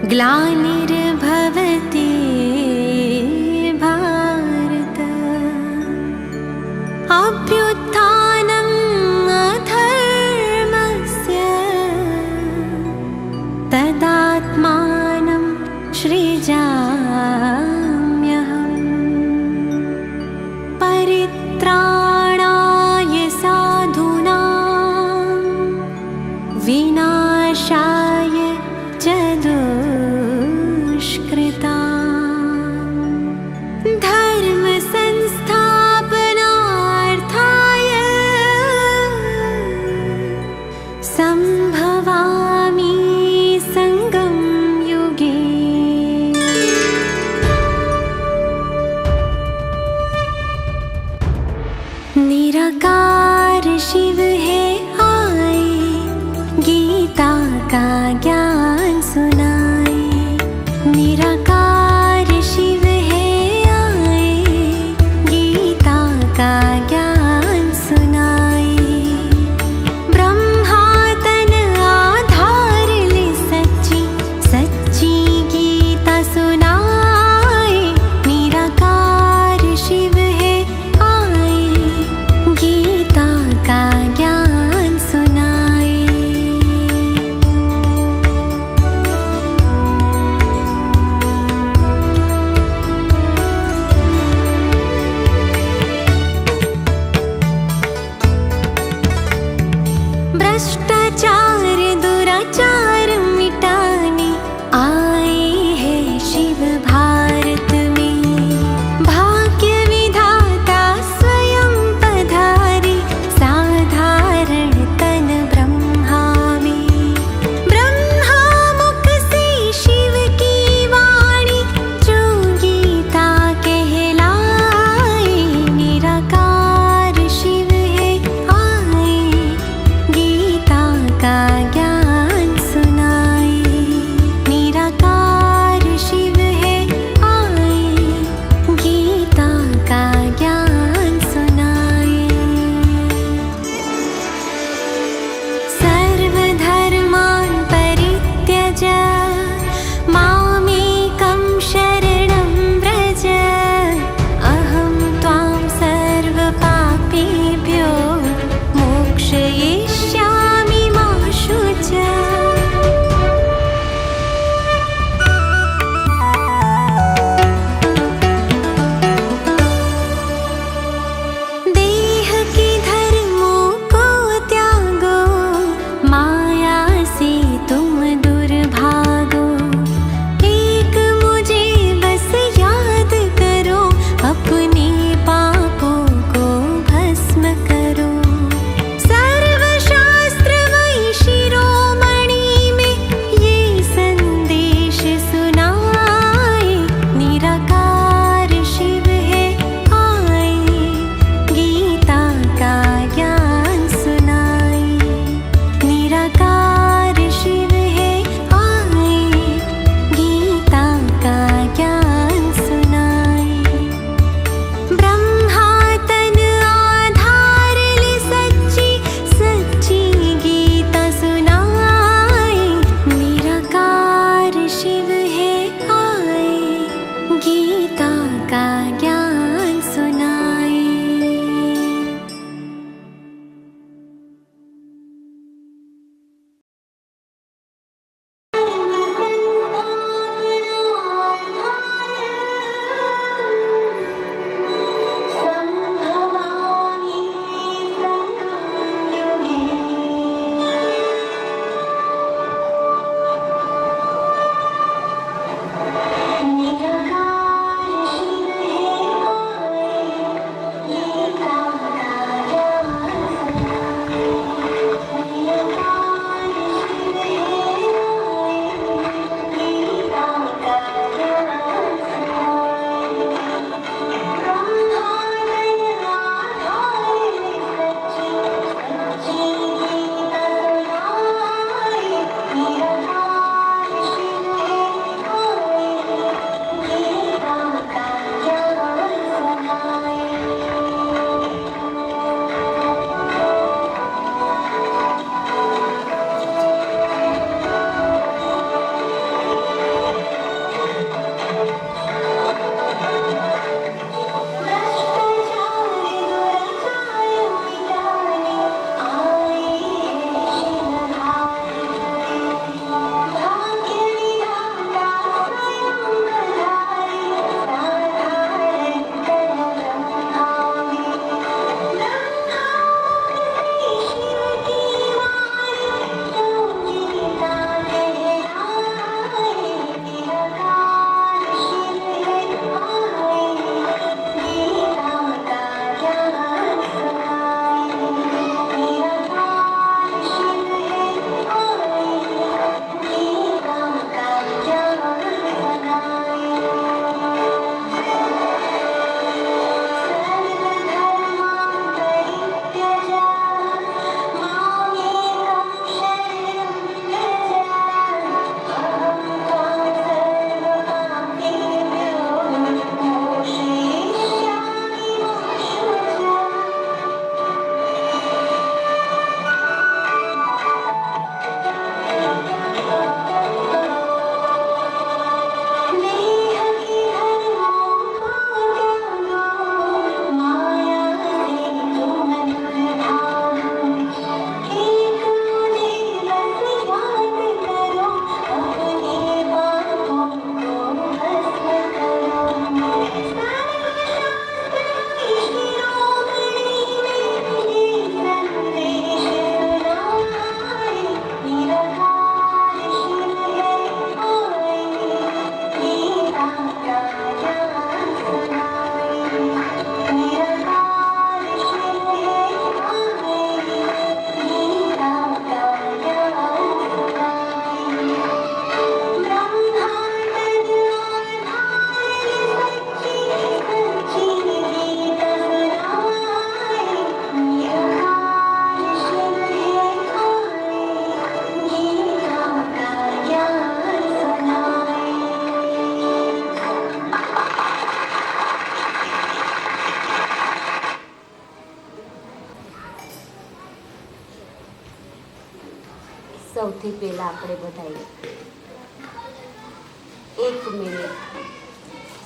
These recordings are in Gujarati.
ग्लानिर्भवति भारत अभ्युत्थानम् अधर्मस्य तदात्मानं सृजाम्यहम् परित्राणाय साधूनां विनाशाय च दुष्कृतां धर्म संस्थापनार्थाय सम्भवामि संगम युगे। સૌથી પહેલા આપણે બધાએ 1 મિનિટ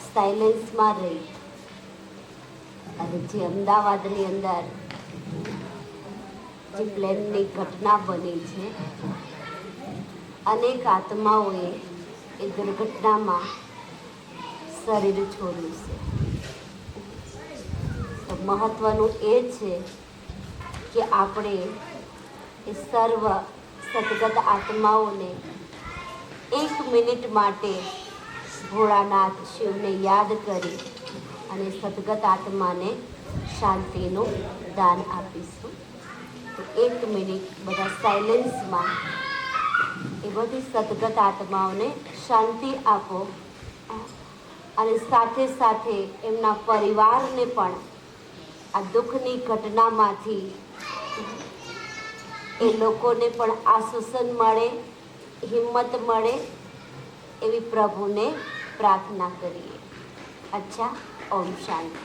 સાયલેન્સમાં રહી અને જે અમદાવાદની અંદર જે પ્લેનની ઘટના બની છે, અનેક આત્માઓએ એ દુર્ઘટનામાં શરીર છોડ્યું છે. તો મહત્વનું એ છે કે આપણે એ સર્વ સદગત આત્માઓને 1 મિનિટ માટે ભોળાનાથ શિવને યાદ કરી અને સદગત આત્માને શાંતિનું દાન આપીશું. તો 1 મિનિટ બધા સાયલેન્સમાં એ બધી સદગત આત્માઓને શાંતિ આપો અને સાથે સાથે એમના પરિવારને પણ આ દુઃખની ઘટનામાંથી એ લોકોને પણ આશ્વાસન મળે, હિંમત મળે એવી પ્રભુને પ્રાર્થના કરીએ. અચ્છા, ઓમ શાંતિ.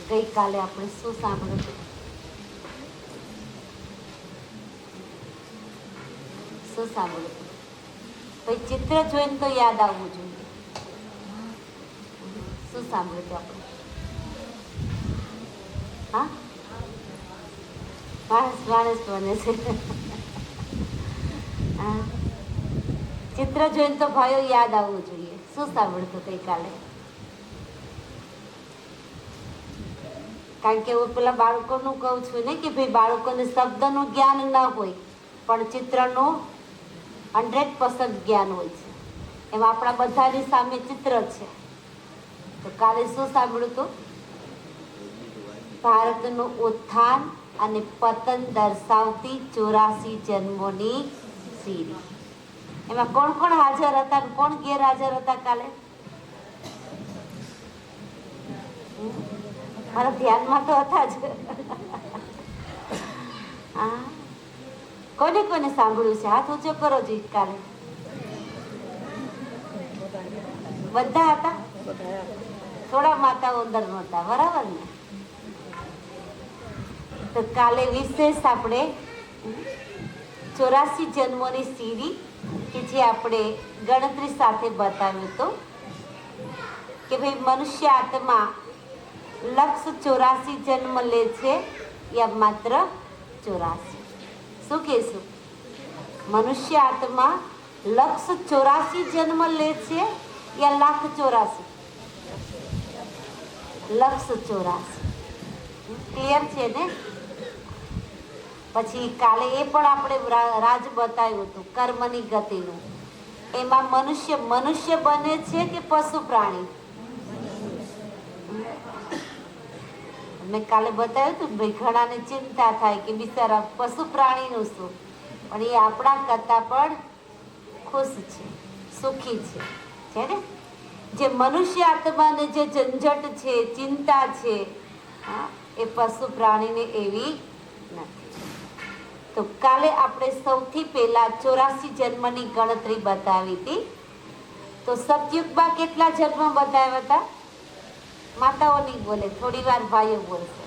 ગઈકાલે આપણે શું સાંભળ્યું? શું સાંભળ્યું? ભાઈ ચિત્ર જોઈને તો યાદ આવવું જોઈએ. શું સાંભળ્યું આપણે? હા, માણસ બને છે. ચિત્ર જોઈને તો ભાઈઓ યાદ આવવું જોઈએ. શું સાંભળતું ગઈકાલે? કારણ કે હું પેલા બાળકોનું કહું છું ને કે ભાઈ બાળકોને શબ્દનું જ્ઞાન ન હોય પણ ચિત્રનું 100% જ્ઞાન હોય છે. એમાં આપણા બધાની સામે ચિત્ર છે. તો કાલે શું સાંભળ્યું હતું? ભારતનું ઉત્થાન અને પતન દર્શાવતી 84 જન્મોની સીરી. એમાં કોણ કોણ હાજર હતા અને કોણ ગેરહાજર હતા કાલે? મારા ધ્યાનમાં તો હતા જ. હા, કોને કોને સાંભળ્યું છે? હાથ ઊંચો કરો જી. કાલે બધા હતા? થોડા માતાઓ અંદર નહોતા, બરાબર ને? તો કાલે વિશેષ આપણે 84 જન્મોની સીરી કે જે આપણે ગણતરી સાથે બતાવ્યું હતું કે ભાઈ મનુષ્ય આત્મા 184 જન્મ લે છે યા માત્ર 84? શું કહેશું? મનુષ્ય આત્મા 184 જન્મ લે છે યા 184? 184. ક્લિયર છે ને? પછી કાલે એ પણ આપણે રાજ બતાવ્યું હતું કર્મની ગતિનું. એમાં મનુષ્ય બને છે કે પશુ પ્રાણી? મેં કાલે બતાવ્યું હતું ભાઈ ઘણાને ચિંતા થાય કે બિચારા પશુ પ્રાણીનું શું, પણ એ આપણા કરતા પણ ખુશ છે, સુખી છે ને? જે મનુષ્ય આત્માને જે ઝંઝટ છે, ચિંતા છે, એ પશુ પ્રાણીને એવી નથી. તો કાલે આપણે સૌથી પહેલા 84 જન્મની ગણતરી બતાવી હતી. તો સતયુગમાં કેટલા જન્મ બતાવ્યા હતા? માતાઓ નહીં બોલે, થોડી વાર ભાઈઓ બોલશે,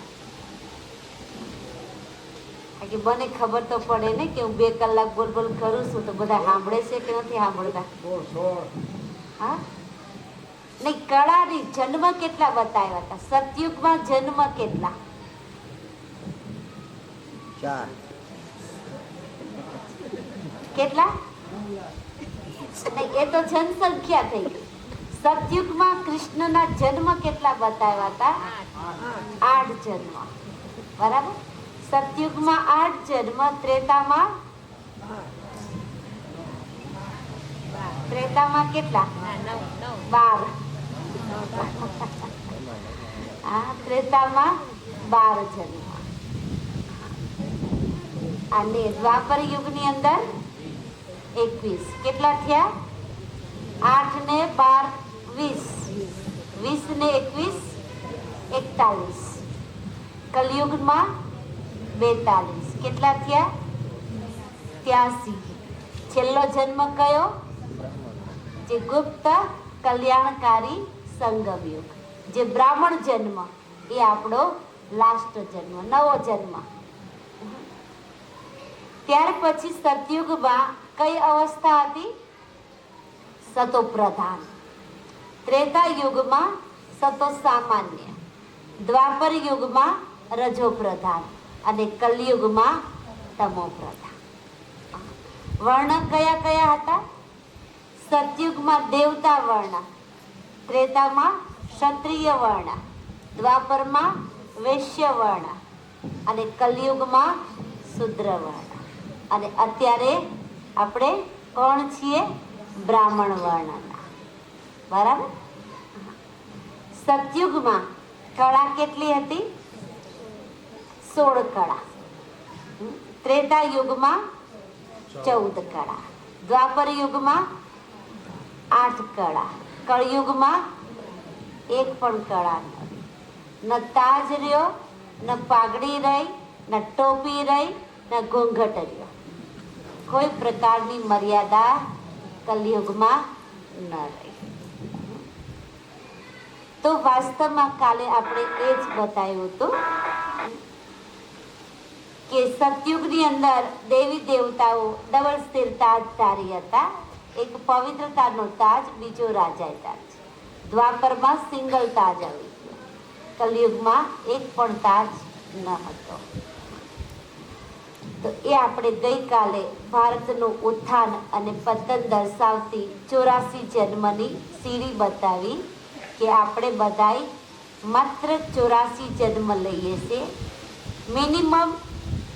કે મને ખબર તો પડે ને કે હું 2 કલાક બોલ કરું છું તો બધા સાંભળે છે કે નથી સાંભળતા? હા નહીં, કળાની જન્મ કેટલા બતાવ્યા હતા? સતયુગમાં જન્મ કેટલા? 4. કેટલા? નહીં, એ તો જનસંખ્યા થઈ ગઈ. સતયુગમાં કૃષ્ણના જન્મ કેટલા બતાવ્યા હતા? 8 જન્મ. બરાબર. સતયુગમાં 8 જન્મ. ત્રેતામાં કેટલા? 12. હા, ત્રેતામાં 12 જન્મ. અને દ્વાપર યુગની અંદર 21. કેટલા થયા? 8 ને 12 20. 20 ને 21 41. કલયુગમાં 42. કેટલા થયા? 83. છેલ્લો જન્મ કયો? જે ગુપ્ત કલ્યાણકારી સંગમ યુગ, જે બ્રાહ્મણ જન્મ, એ આપણો લાસ્ટ જન્મ, નવો જન્મ. ત્યાર પછી સતયુગમાં કઈ અવસ્થા હતી? સતો પ્રધાન. ત્રેતા યુગમાં સતો સામાન્ય. દ્વાપર યુગમાં રજો પ્રધાન અને કલયુગમાં તમો પ્રધાન. વર્ણ કયા કયા હતા? સતયુગમાં દેવતા વર્ણ, ત્રેતામાં ક્ષત્રિય વર્ણ, દ્વાપરમાં વૈશ્ય વર્ણ અને કલયુગમાં શુદ્ર વર્ણ. અને અત્યારે આપણે કોણ છીએ? બ્રાહ્મણ વર્ણના. બરાબર. સતયુગમાં કળા કેટલી હતી? 16 કળા. ત્રેતા યુગમાં 14 કળા. દ્વાપર યુગમાં 8 કળા. કળયુગમાં 1 પણ કળા નથી. ન તાજ રહ્યો, ન પાઘડી રહી, ન ટોપી રહી, ન ઘૂંઘટ રહ્યો. કોઈ પ્રકારની મર્યાદા કલયુગમાં ન રહી. તો વાસ્તવમાં કાલે આપણે એ જ બતાવ્યું હતું કે સતયુગની અંદર દેવી દેવતાઓ ડબલ સ્થિર તાજધારી હતા. એક પવિત્રતાનો તાજ, બીજો રાજાય તાજ. દ્વાપરમાં સિંગલ તાજ આવી ગયો. કલયુગમાં 1 પણ તાજ ન હતો. તો એ આપણે ગઈકાલે ભારતનું ઉત્થાન અને પતન દર્શાવતી 84 જન્મની સીડી બતાવી કે આપણે બધાય માત્ર 84 જન્મ લઈએ છીએ. મિનિમમ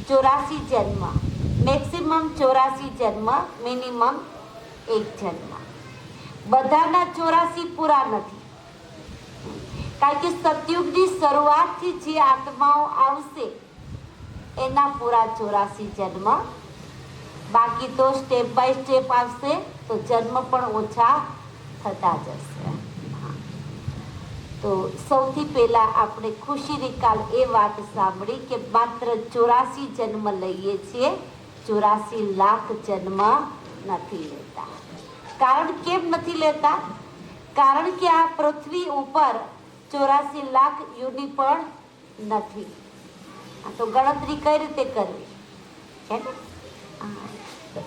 84 જન્મ, મેક્સિમમ 84 જન્મ, મિનિમમ 1 જન્મ. બધાના 84 પૂરા નથી, કારણ કે સતયુગની શરૂઆતથી જે આત્માઓ આવશે એના પૂરા 84 જન્મ. બાકી તો સ્ટેપ બાય સ્ટેપ આવશે તો જન્મ પણ ઓછા થતા જશે. તો સૌથી પહેલા આપણે ખુશીની કાલ એ વાત સાંભળી કે માત્ર 84 જન્મ લઈએ છીએ, 84 લાખ જન્મ નથી લેતા. કારણ કેમ નથી લેતા? કારણ કે આ પૃથ્વી ઉપર 84 લાખ યુનિ પણ નથી. તો ગણતરી કઈ રીતે કરવી છે ને?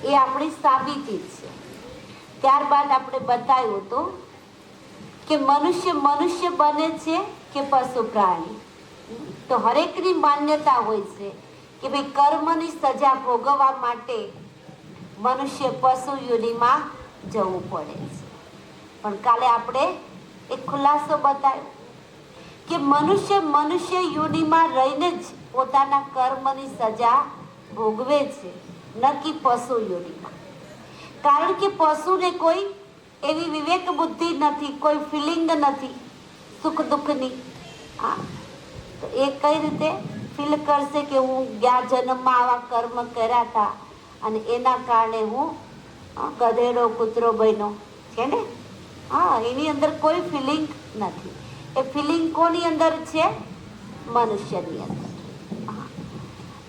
એ આપણી સાબિતી છે. ત્યારબાદ આપણે બતાવ્યું હતું કે મનુષ્ય મનુષ્ય બને છે કે પશુ પ્રાણી. તો હરેકની માન્યતા હોય છે કે ભાઈ કર્મની સજા ભોગવવા માટે મનુષ્ય પશુ યોનિમાં જવું પડે છે. પણ કાલે આપણે એક ખુલાસો બતાવ્યો કે મનુષ્ય મનુષ્ય યોનિમાં રહીને જ પોતાના કર્મની સજા ભોગવે છે, નક્કી પશુ યોનિમાં. કારણ કે પશુને કોઈ એવી વિવેક બુદ્ધિ નથી, કોઈ ફિલિંગ નથી સુખ દુઃખની. હા, તો એ કઈ રીતે ફીલ કરશે કે હું ગયા જન્મમાં આવા કર્મ કર્યા હતા અને એના કારણે હું ગધેડો કૂતરો બન્યો છે ને? હા, એની અંદર કોઈ ફિલિંગ નથી. એ ફિલિંગ કોની અંદર છે? મનુષ્યની અંદર.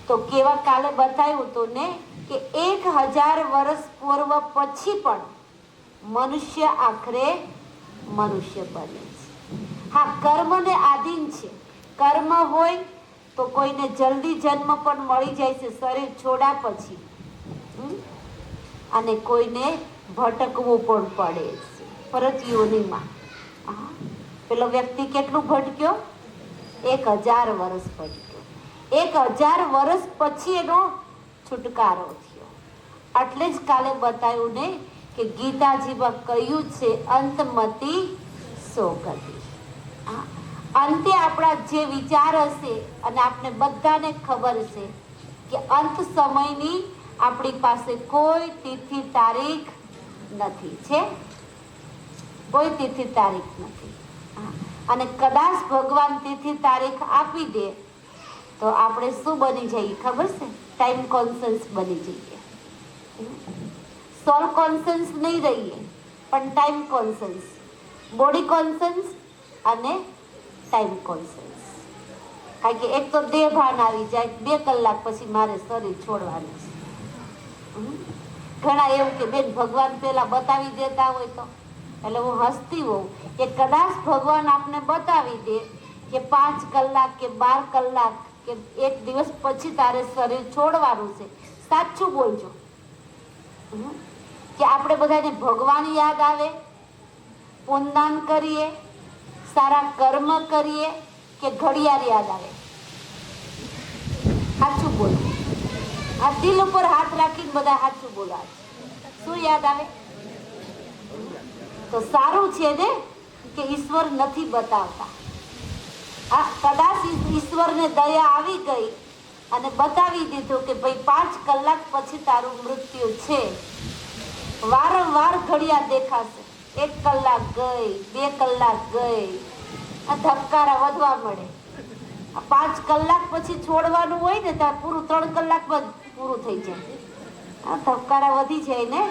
તો કેવા કાલે બતાવ્યું હતું ને કે 1000 વર્ષ પૂર્વ પછી પણ મનુષ્ય આખરે મનુષ્ય બને છે. હા, કર્મને આધીન છે. કર્મ હોય તો કોઈને જલ્દી જન્મ પણ મળી જાય છે શરીર છોડ્યા પછી, અને કોઈને ભટકવું પણ પડે છે પરત યોનિમાં. પેલો વ્યક્તિ કેટલું ભટક્યો? 1000 વર્ષ ભટક્યો. 1000 વર્ષ પછી એનો છુટકારો થયો. એટલે જ કાલે બતાવ્યું ને કે ગીતાજીમાં કહ્યું છે અંતમતી સોગતિ. અંતે આપણા જે વિચાર હશે, અને આપણે બધાને ખબર છે કે અંત સમયની આપણી પાસે કોઈ તિથિ તારીખ નથી. છે કોઈ તિથિ તારીખ નથી. અને કદાચ ભગવાન તિથિ તારીખ આપી દે તો આપણે શું બની જઈએ ખબર છે? ટાઈમ કોન્શિયસ બની જઈએ. સોલ કોન્શિયસ નહીં રહીએ, પણ ટાઈમ કોન્શિયસ, બોડી કોન્શિયસ અને ટાઈમ કોન્શિયસ. કારણ કે એક તો દેહ ભાન આવી જાય, 2 કલાક પછી મારે શરીર છોડવાનું છે. ઘણા એવું કે બેન ભગવાન પેલા બતાવી દેતા હોય તો, એટલે હું હસતી હોઉં કે કદાચ ભગવાન આપને બતાવી દે કે 5 કલાક કે 12 કલાક કે 1 દિવસ પછી તારે શરીર છોડવાનું છે, સાચું બોલજો. કે આપણે બધાને ભગવાન યાદ આવે, પુણ્યદાન કરીએ, સારા કર્મ કરીએ, કે ઘડિયાળ યાદ આવે? સાચું બોલો. આ દિલ ઉપર હાથ રાખીને બધા સાચું બોલા. શું યાદ આવે? તો સારું છે ને કે ઈશ્વર નથી બતાવતા. આ કદાચ ઈશ્વરને દયા આવી ગઈ અને બતાવી દીધું કે ભાઈ 5 કલાક પછી તારું મૃત્યુ છે. વારંવાર ઘડિયાળ દેખાશે, 1 કલાક ગઈ, 2 કલાક ગઈ, આ ધબકારા વધવા મળે. 5 કલાક પછી છોડવાનું હોય ને ત્યારે પૂરું 3 કલાકમાં પૂરું થઈ જાય. આ ધબકારા વધી જાય ને.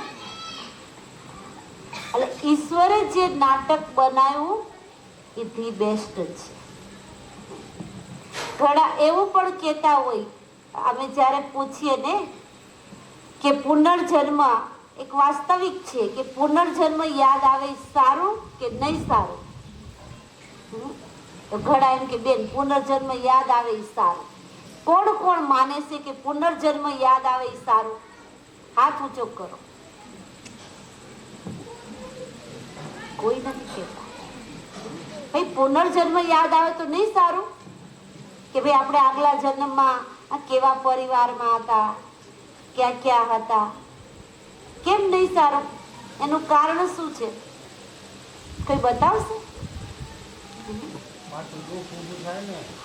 એટલે ઈશ્વરે જે નાટક બનાવ્યું એ ધી બેસ્ટ છે. ઘણા એવું પણ કહેતા હોય, અમે જ્યારે પૂછીએ ને કે પુનર્જન્મ એક વાસ્તવિક છે કે પુનર્જન્મ યાદ આવે સારું કે નહીં સારું? તો ઘણા એમ કે બેન પુનર્જન્મ યાદ આવે સારું. કોણ કોણ માને છે કે પુનર્જન્મ યાદ આવે સારું? હાથ ઊંચો કરો. કોઈ નથી કહેતા. ભાઈ પુનર્જન્મ યાદ આવે તો નહીં સારું? કે ભાઈ આપણે આગલા જન્મમાં કેવા પરિવારમાં હતા, ક્યાં ક્યાં હતા, કેમ નહીં સારું? એનું કારણ શું છે? કઈ બતાવશે?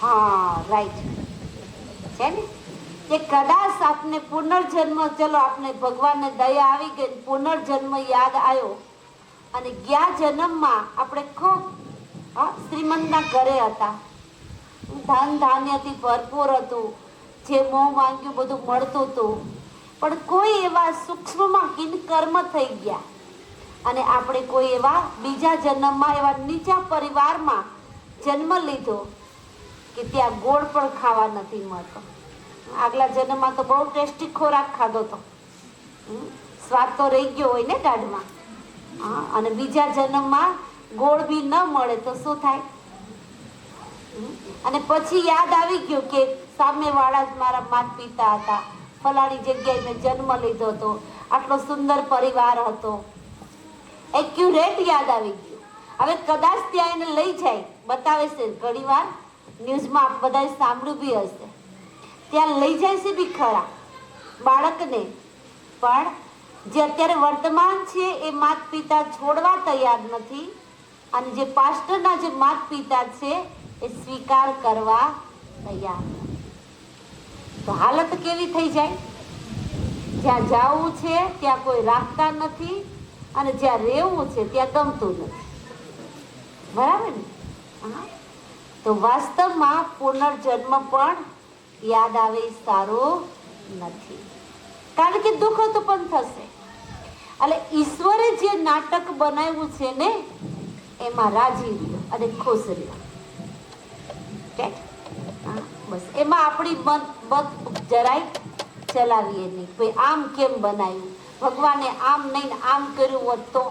હા, રાઈટ છે ને કે કદાચ આપને પુનર્જન્મ, ચલો આપને ભગવાનને દયા આવી ગઈ, પુનર્જન્મ યાદ આવ્યો અને ગયા જન્મમાં આપણે ખૂબ શ્રીમંતના ઘરે હતા, ધન ધાન્યથી ભરપૂર હતું, જે મોં માંગ્યું બધું મળતું હતું, પણ કોઈ એવા સૂક્ષ્મમાં કિનકર્મ થઈ ગયા અને આપણે કોઈ એવા બીજા જન્મમાં એવા નીચા પરિવારમાં જન્મ લીધો કે ત્યાં ગોળ પણ ખાવા નથી મળતો. આગલા જન્મમાં તો બહુ ટેસ્ટી ખોરાક ખાધો હતો, સ્વાદ તો રહી ગયો હોય ને દાઢમાં. અને બીજા જન્મમાં ગોળ બી ન મળે તો શું થાય? અને પછી યાદ આવી ગયું કે સામેવાળા જ મારા માતા પિતા હતા, ફલાણી જગ્યાએ મેં જન્મ લીધો હતો, આટલો સુંદર પરિવાર હતો, એક્યુરેટ યાદ આવી ગયું. હવે કદાચ ત્યાં એને લઈ જાય, બતાવે છે ઘણી વાર ન્યૂઝમાં આપ બધાએ સાંભળ્યું બી હશે, ત્યાં લઈ જાય છે બી ખરા બાળકને, પણ જે અત્યારે વર્તમાન છે એ માત પિતા છોડવા તૈયાર નથી, અને જે પાસ્ટરના જે માત પિતા છે એ સ્વીકાર કરવા તૈયાર નથી. તો હાલત કેવી થઈ જાય? જ્યાં જવું છે ત્યાં કોઈ રાખતા નથી, અને જ્યાં રહેવું છે ત્યાં ગમતું નથી. બરાબર ને? હા. તો વાસ્તવમાં પુનર્જન્મ પણ યાદ આવે એ સારું નથી, કારણ કે દુઃખ તો પણ થશે. એટલે ઈશ્વરે જે નાટક બનાવ્યું છે ને એમાં રાજી રહ્યો અને ખુશ રહ્યો. બસ એમાં આપણી મત જરાય ચલાવીએ નહીં. ભાઈ આમ કેમ બનાવ્યું, ભગવાને આમ નહીં આમ કર્યું હોત તો.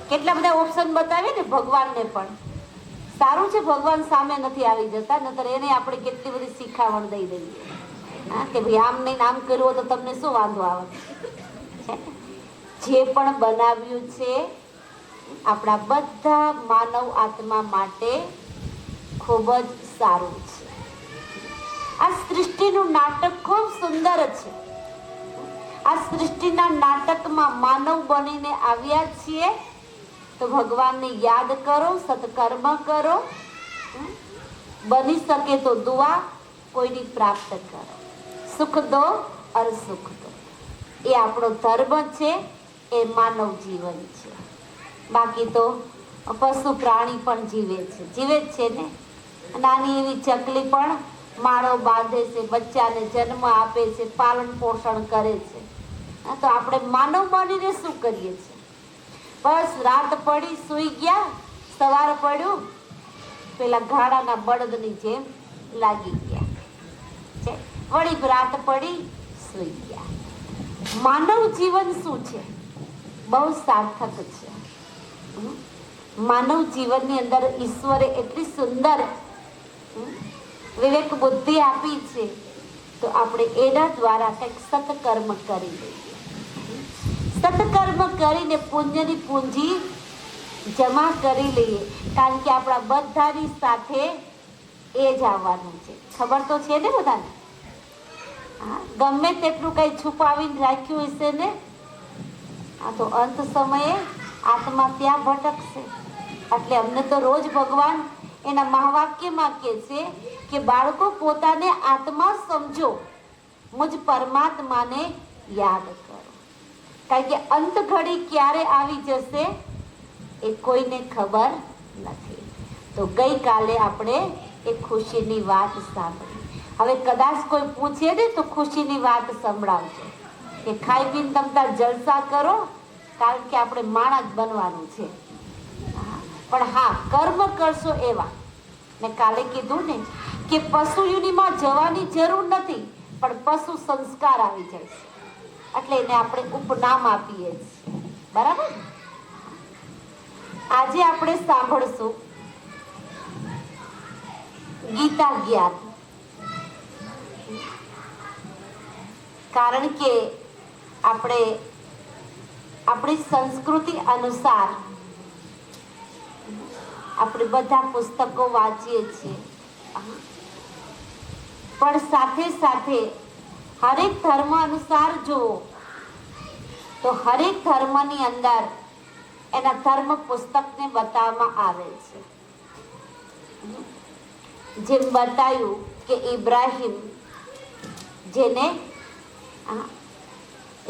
કેટલા બધા ઓપ્શન બતાવે ને ભગવાનને, પણ સારું છે ભગવાન સામે નથી આવી જતા, નતર એને આપણે કેટલી બધી શીખામણ દઈ દઈએ. હા, કે ભાઈ આમ નહીં આમ કર્યું હોય તો તમને શું વાંધો આવે. જે પણ બનાવ્યું છે આપણા બધા માનવ આત્મા માટે ખૂબ જ સારું છે. આ સૃષ્ટિનું નાટક ખૂબ સુંદર છે. આ સૃષ્ટિના નાટકમાં માનવ બનીને આવ્યા છીએ તો ભગવાનને યાદ કરો, સત્કર્મ કરો, બની શકે તો દુઆ કોઈની પ્રાપ્ત કરો, સુખ દો અર સુખ દો. એ આપણો ધર્મ છે, એ માનવ જીવન છે. બાકી તો પશુ પ્રાણી પણ જીવે જ છે ને. નાની એવી ચકલી પણ માળો બાંધે છે, બચ્ચાને જન્મ આપે છે, પાલન પોષણ કરે છે. તો આપણે માનવ બનીને શું કરીએ છીએ? બસ રાત પડી સૂઈ ગયા, સવાર પડ્યું પેલા ગાડાના બળદની જેમ લાગી ગયા, વળી રાત પડી સૂઈ ગયા. માનવ જીવન શું છે? બહુ સાર્થક છે. માનવ જીવનની અંદર ઈશ્વરે એટલી સુંદર વિવેક બુદ્ધિ આપી છે, તો આપણે એના દ્વારા કંઈક સત્કર્મ કરી દઈએ. સત્કર્મ કરીને પુણ્યની પૂંજી જમા કરી લઈએ, કારણ કે આપણા બધાની સાથે એ જ આવવાનું છે. ખબર તો છે ને બધાને? હા, ગમે તેટલું કઈ છુપાવીને રાખ્યું હશે ને, આ તો અંત સમયે આત્મા ત્યાં ભટકશે. એટલે અમને તો રોજ ભગવાન એના મહાવાક્યમાં કહે છે કે બાળકો પોતાને આત્મા સમજો, મુજ પરમાત્માને યાદ કરો. કારણ કે અંત ઘડી ક્યારે આવી જશે એ કોઈને ખબર નથી. તો ગઈકાલે આપણે એ ખુશીની વાત સાંભળી. હવે કદાચ કોઈ પૂછે ને તો ખુશીની વાત સંભળાવજો કે ખાઈ પીને તમતા જલસા કરો, કારણ કે આપણે માણસ બનવાનું છે. પણ હા, કર્મ કરશો એવા. મેં કાલે કીધું ને કે પશુ યોનિમાં જવાની જરૂર નથી, પણ પશુ સંસ્કાર આવી જાય છે, એટલે એને આપણે ઉપનામ આપીએ છીએ. બરાબર? આજે આપણે સાંભળશું ગીતા જ્ઞાન, કારણ કે આપણે આપણી સંસ્કૃતિ અનુસાર આપણે બધા પુસ્તકો વાંચીએ છીએ, પણ સાથે સાથે હરેક ધર્મ અનુસાર જુઓ તો હરેક ધર્મની અંદર એના ધર્મ પુસ્તકને બતાવવામાં આવે છે. જેમ બતાવ્યું કે ઇબ્રાહિમ, જેને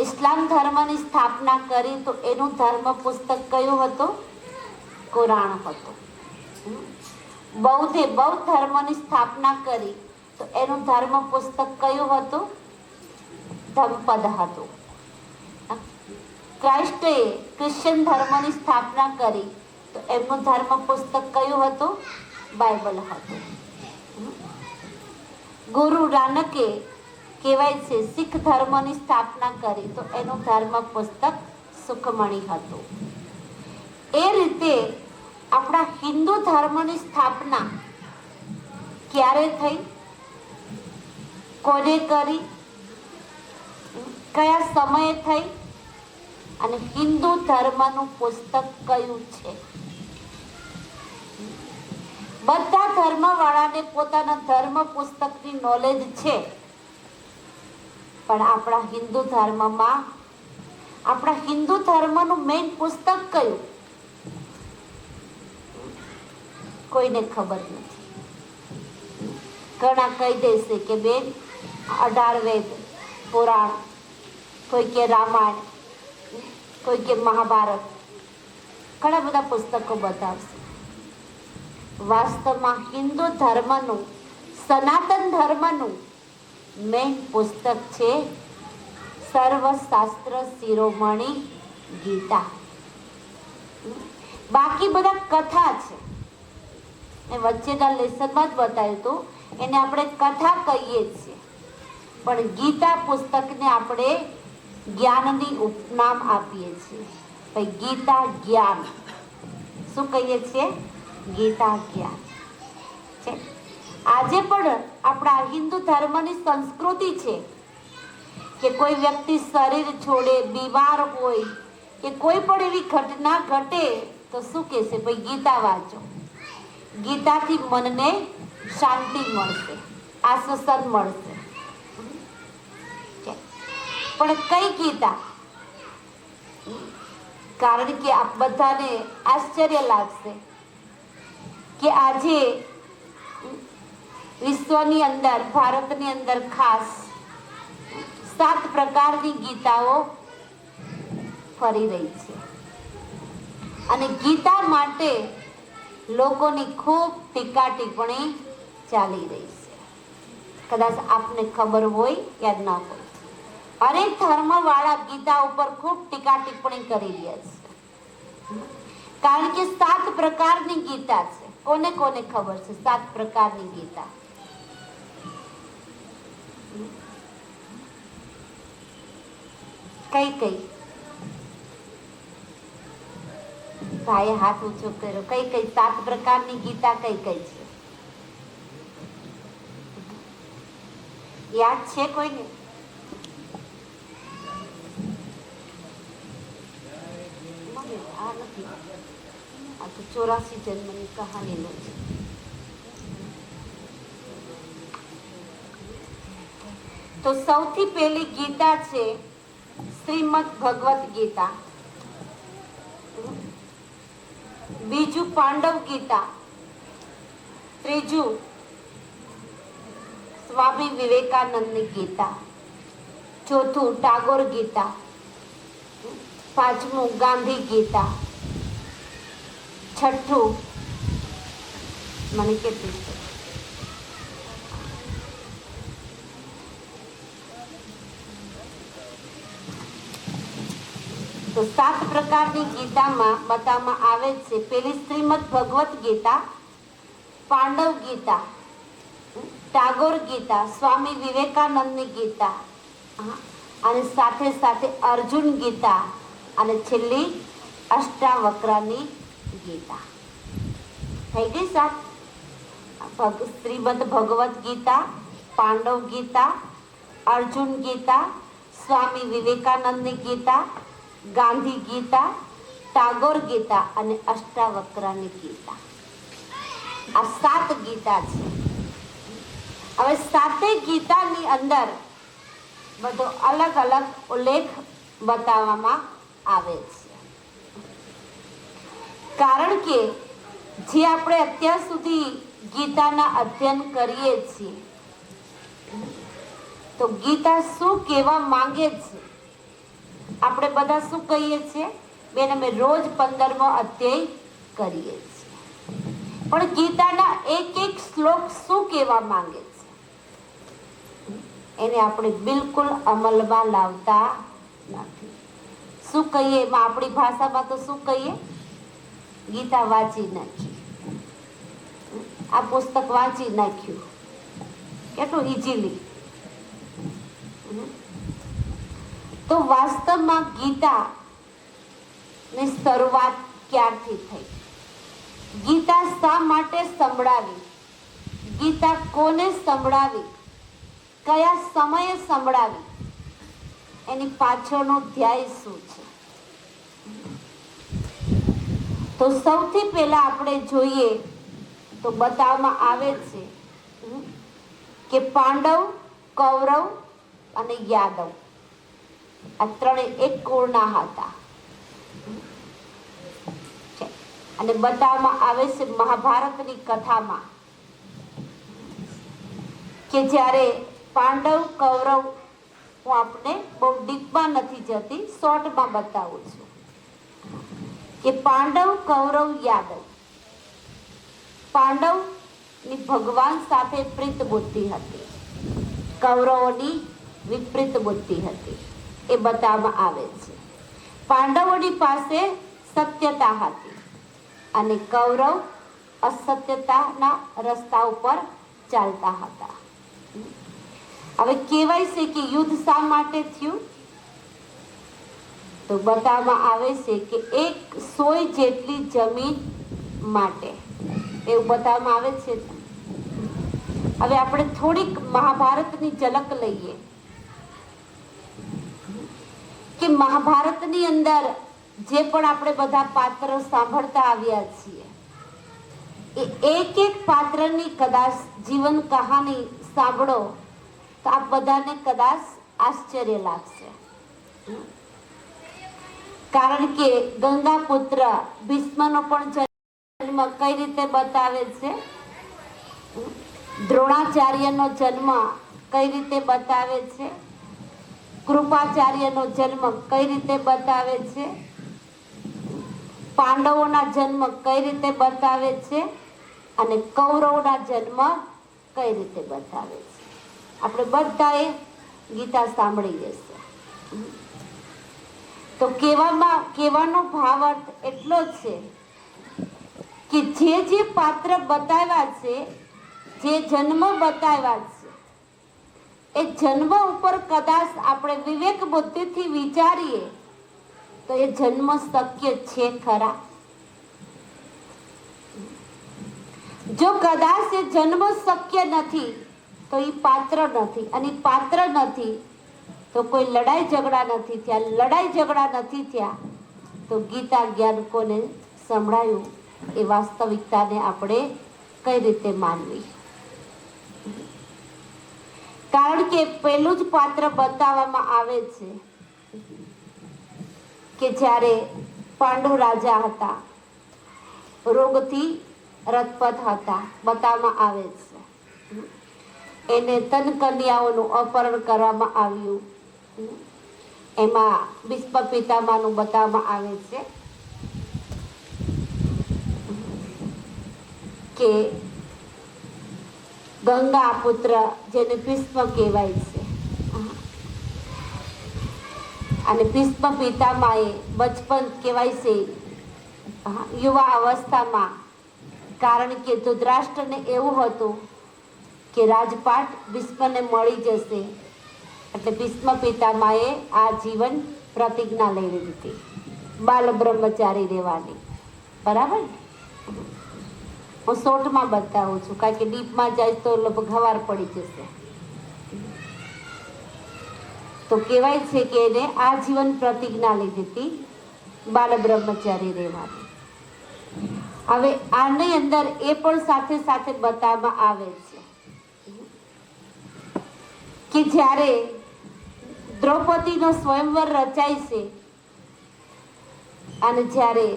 ઇસ્લામ ધર્મની સ્થાપના કરી, તો એનું ધર્મ પુસ્તક કયું હતું? કુરાન હતું. બૌદ્ધે બૌદ્ધ ધર્મની સ્થાપના કરી, તો એનું ધર્મ પુસ્તક કયું હતું? ધમ્પદ હતું. ક્રાઇસ્ટે ક્રિશ્ચિયન ધર્મની સ્થાપના કરી, તો એમનું ધર્મ પુસ્તક કયું હતું? બાઇબલ હતું. ગુરુ નાનકે કહેવાય છે શીખ ધર્મની સ્થાપના કરી, તો એનું ધર્મ પુસ્તક સુખમણી હતું. એ રીતે આપણા હિન્દુ ધર્મની સ્થાપના ક્યારે થઈ, કોને કરી, કયા સમયે થઈ, અને હિન્દુ ધર્મનું પુસ્તક કયું છે? બધા ધર્મવાળાને પોતાના ધર્મ પુસ્તકની નોલેજ છે, પણ આપણા હિન્દુ ધર્મનું મેઇન પુસ્તક કયું? કોઈને ખબર નથી. ઘણા કહી દેશે કે બેન 18 વેદ પુરાણ, કોઈ કે રામાયણ, કોઈ કે મહાભારત, ઘણા બધા પુસ્તકો બતાવશે. વાસ્તવમાં હિન્દુ ધર્મનું, સનાતન ધર્મનું મેઇન પુસ્તક છે સર્વશાસ્ત્ર શિરોમણી ગીતા. બાકી બધા કથા છે. એ વચ્ચેના લેસનમાં જ બતાવ્યું હતું, એને આપણે કથા કહીએ છીએ, પણ ગીતા પુસ્તકને આપણે જ્ઞાનની ઉપનામ આપીએ છીએ. ભાઈ ગીતા જ્ઞાન. શું કહીએ છીએ? ગીતા જ્ઞાન છે. આજે પણ આપણા હિન્દુ ધર્મની સંસ્કૃતિ છે કે કોઈ વ્યક્તિ શરીર છોડે, બીમાર હોય કે કોઈ પણ એવી ઘટના ઘટે તો શું કહેશે? ભાઈ ગીતા વાંચો, ગીતાથી મનને શાંતિ મળશે, આશ્વાસન મળશે. પણ કઈ ગીતા? કારણ કે આપ બધાને આશ્ચર્ય લાગશે કે આજે વિશ્વની અંદર, ભારતની અંદર ખાસ 7 પ્રકારની ગીતાઓ ફરી રહી છે, અને ગીતા માટે લોકોની ખૂબ ટીકા ટિપ્પણી ચાલી રહી છે. કદાચ આપને ખબર હોય યા ના હોય, અનેક ધર્મવાળા ગીતા ઉપર ખૂબ ટીકા ટિપ્પણી કરી રહ્યા છે, કારણ કે 7 પ્રકારની ગીતા છે. કોને કોને ખબર છે 7 પ્રકારની ગીતા? કઈ કઈ? ભાઈએ હાથ ઊંચો કર્યો. કઈ કઈ 7 પ્રકારની ગીતા કઈ કઈ છે? યાદ છે કોઈને? આ નથી, આ તો 84 જન્મની કહાનીનો છે. તો સૌથી પહેલી ગીતા છે શ્રીમદ ભગવત ગીતા, બીજું પાંડવ ગીતા, ત્રીજું સ્વામી વિવેકાનંદની ગીતા, ચોથું ટાગોર ગીતા, પાંચમું ગાંધી ગીતા, છઠ્ઠું મને કેટલી છે? તો 7 પ્રકારની ગીતામાં બતાવવામાં આવે છે. પેલી શ્રીમદ ભગવત ગીતા, પાંડવ ગીતા, ટાગોર ગીતા, સ્વામી વિવેકાનંદની ગીતા, અને સાથે સાથે અર્જુન ગીતા, અને છેલ્લી અષ્ટાવક્રની ગીતા. થઈ ગઈ 7. શ્રીમદ ભગવત ગીતા, પાંડવ ગીતા, અર્જુન ગીતા, સ્વામી વિવેકાનંદની ગીતા, ગાંધી ગીતા, ટાગોર ગીતા અને અષ્ટાવક્રની ગીતા. આ 7 ગીતા છે. હવે 7 ગીતાની અંદર બધો અલગ અલગ ઉલ્લેખ બતાવવામાં આવે છે, કારણ કે જે આપણે અત્યાર સુધી ગીતાના અધ્યયન કરીએ છીએ, તો ગીતા શું કહેવા માંગે છે? આપણે બધા શું કહીએ છીએ? બેન અમે રોજ 15મો અધ્યાય કરીએ છીએ, પણ ગીતાના એક એક શ્લોક શું કહેવા માંગે છે એને આપણે બિલકુલ અમલમાં લાવતા નથી. શું કહીએ એમાં? આપણી ભાષામાં તો શું કહીએ? ગીતા વાંચી નાખી, આ પુસ્તક વાંચી નાખ્યું, કેટલું ઇઝીલી. તો વાસ્તવમાં ગીતા ની શરૂઆત ક્યારથી થઈ? ગીતા શા માટે સંભળાવી? ગીતા કોને સંભળાવી? કયા સમયે સંભળાવી? એની પાછળનો ધ્યેય શું છે? તો સૌથી પહેલા આપણે જોઈએ તો બતાવવામાં આવે છે કે પાંડવ, કૌરવ અને યાદવ આ ત્રણે એક કુળના હતા. અને બતાવવામાં આવે છે મહાભારતની કથામાં કે જ્યારે પાંડવ, કૌરવ, હું આપને બહુ ડીપમાં નથી જતી, શોર્ટમાં બતાવું છું કે પાંડવ, કૌરવ, યાદવ. પાંડવની ભગવાન સાથે પ્રીત બુદ્ધિ હતી, કૌરવોની વિપરીત બુદ્ધિ હતી, એ બતાવવામાં આવે છે. પાંડવોની પાસે સત્યતા હતી અને કૌરવ અસત્યતાના રસ્તા ઉપર ચાલતા હતા. હવે કહેવાય છે કે યુદ્ધ શા માટે થયું? તો બતાવવામાં આવે છે કે એક સોય જેટલી જમીન માટે, એવું બતાવવામાં આવે છે. હવે આપણે થોડીક મહાભારતની ઝલક લઈએ કે મહાભારતની અંદર જે પણ આપણે બધા પાત્રો સાંભળતા આવ્યા છીએ એ એક એક પાત્રની કદાચ જીવન કહાની સાંભળો તો આપ બધાને કદાચ આશ્ચર્ય લાગશે. કારણ કે ગંગા પુત્ર ભીષ્મનો પણ જન્મ કઈ રીતે બતાવે છે, દ્રોણાચાર્યનો જન્મ કઈ રીતે બતાવે છે, કૃપાચાર્યનો જન્મ કઈ રીતે બતાવે છે, પાંડવોના જન્મ કઈ રીતે બતાવે છે અને કૌરવના જન્મ કઈ રીતે બતાવે છે. આપણે બધાએ ગીતા સાંભળી હશે. તો કહેવાનો ભાવાર્થ એટલો છે કે જે પાત્ર બતાવ્યા છે, જે જન્મ બતાવ્યા છે, એ જન્મ ઉપર કદાચ આપણે વિવેક બુદ્ધિથી વિચારીએ તો એ જન્મ શક્ય છે ખરા? જો કદાચ એ જન્મ શક્ય નથી તો એ પાત્ર નથી, અને પાત્ર નથી તો કોઈ લડાઈ ઝઘડા નથી થયા, લડાઈ ઝઘડા નથી થયા તો ગીતા જ્ઞાન કોને સંભળાયું? એ વાસ્તવિકતાને આપણે કઈ રીતે માનવી? કારણ કે પેલું જ પાત્ર બતાવવામાં આવે છે કે જ્યારે પાંડુ રાજા હતા, રોગથી રજપત હતા, બતાવવામાં આવે છે. એને તન કન્યાઓનું અપહરણ કરવામાં આવ્યું. એમાં ભીષ્મ પિતામહનું બતાવવામાં આવે છે કે ગંગા પુત્ર જેને ભીષ્મ કહેવાય છે, અને ભીષ્મ પિતામહે બચપન કહેવાય છે યુવા અવસ્થામાં, કારણ કે ધૃતરાષ્ટ્રને એવું હતું કે રાજપાટ ભીષ્મને મળી જશે, એટલે ભીષ્મ પિતામહે આ જીવન પ્રતિજ્ઞા લઈ લીધી બાલ બ્રહ્મચારી રહેવાની. બરાબર? હું શોર્ટમાં બતાવું છું કારણ કે ડીપમાં જાય તો લગભગ હવાર પડી જશે. તો કહેવાય છે કે એને આ જીવન પ્રતિજ્ઞા લીધી હતી બાલ બ્રહ્મચારી રહેવાની. હવે આની અંદર એ પણ સાથે સાથે બતાવવામાં આવે છે કે જ્યારે દ્રૌપદીનો સ્વયંવર રચાય છે અને જ્યારે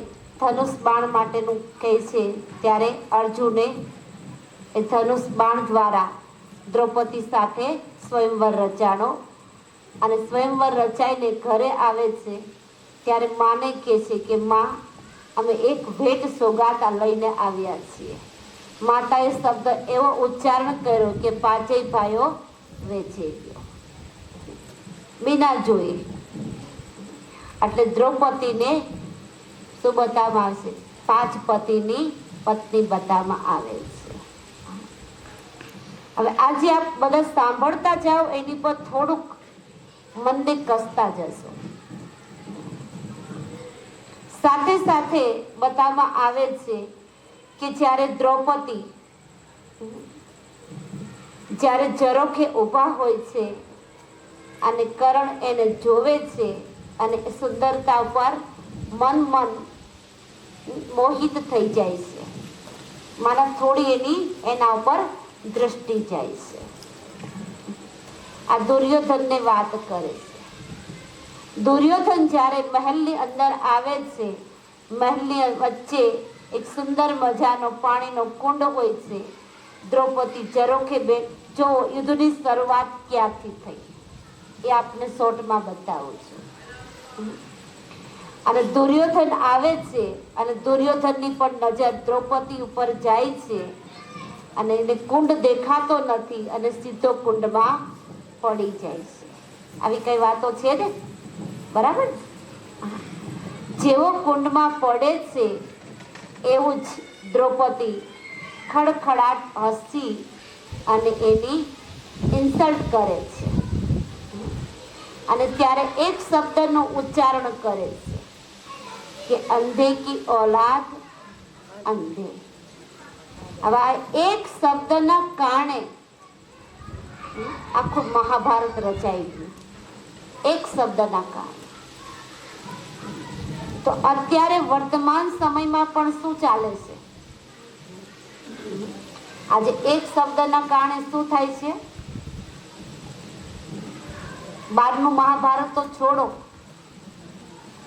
ધનુષ બાણ માટેનું કહે છે ત્યારે અર્જુને એ ધનુષ બાણ દ્વારા દ્રૌપદી સાથે સ્વયંવર રચાણો, અને સ્વયંવર રચાઈને ઘરે આવે છે ત્યારે માને કહે છે કે માં, અમે એક ભેટ સોગાતા લઈને આવ્યા છીએ. માતાએ શબ્દ એવો ઉચ્ચારણ કર્યો કે પાંચેય ભાઈઓ વેચી ગયો બીના જોઈ. એટલે દ્રૌપદીને શું બતાવવામાં આવશે? 5 પતિની પત્ની બતાવવામાં આવે છે. હવે આજે આપ બધા સાંભળતા જાઓ, એની પર થોડુંક મનને કસતા જશો. સાથે સાથે બતાવવામાં આવે છે કે જ્યારે દ્રૌપદી જ્યારે ઝરોખે ઊભા હોય છે અને કરણ એને જોવે છે અને સુંદરતા ઉપર મન મોહિત થઈ જાય છે, મારા થોડી એના ઉપર દ્રષ્ટિ જાય છે. આ દુર્યોધનને વાત કરે છે. દુર્યોધન જ્યારે મહેલની અંદર આવે છે, મહેલની વચ્ચે એક સુંદર મજાનો પાણીનો કુંડ હોય છે. દ્રૌપદી ઝરોખે જો યુદ્ધની શરૂઆત ક્યાંથી થઈ એ આપને શોર્ટમાં બતાવું છું. અને દુર્યોધન આવે છે અને દુર્યોધનની પણ નજર દ્રૌપદી ઉપર જાય છે અને એને કુંડ દેખાતો નથી અને સીધો કુંડમાં પડી જાય છે. આવી કઈ વાતો છે ને, બરાબર? જેવો કુંડમાં પડે છે એવું જ દ્રૌપદી ખડખડાટ હસી અને એની ઇન્સલ્ટ કરે છે. અને ત્યારે એક શબ્દનું ઉચ્ચારણ કરે છે કે અંધે કી औलाद અંધે. હવે આ એક શબ્દના કારણે આખું મહાભારત રચાઈ ગયું, એક શબ્દના કારણે. તો અત્યારે વર્તમાન સમયમાં પણ શું ચાલે છે? આજે એક શબ્દના કારણે શું થાય છે? બારનું મહાભારત તો છોડો,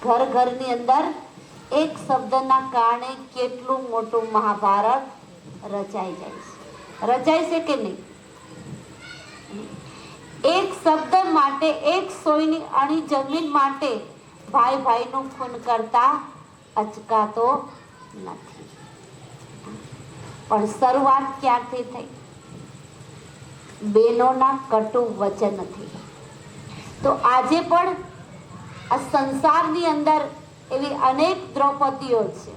ઘર ઘરની અંદર એક શબ્દના કારણે કેટલું મોટું મહાભારત રચાઈ જાય છે. રચાય છે કે નહીં? એક શબ્દ માટે, એક સોયની અણી જમીન માટે ભાઈ ભાઈનું ખૂન કરતા અચકાતો નથી. પણ શરૂઆત ક્યાંથી થઈ? બેનોના કટુ વચનથી. તો આજે પણ આ સંસારની અંદર એવી અનેક દ્રૌપદીઓ છે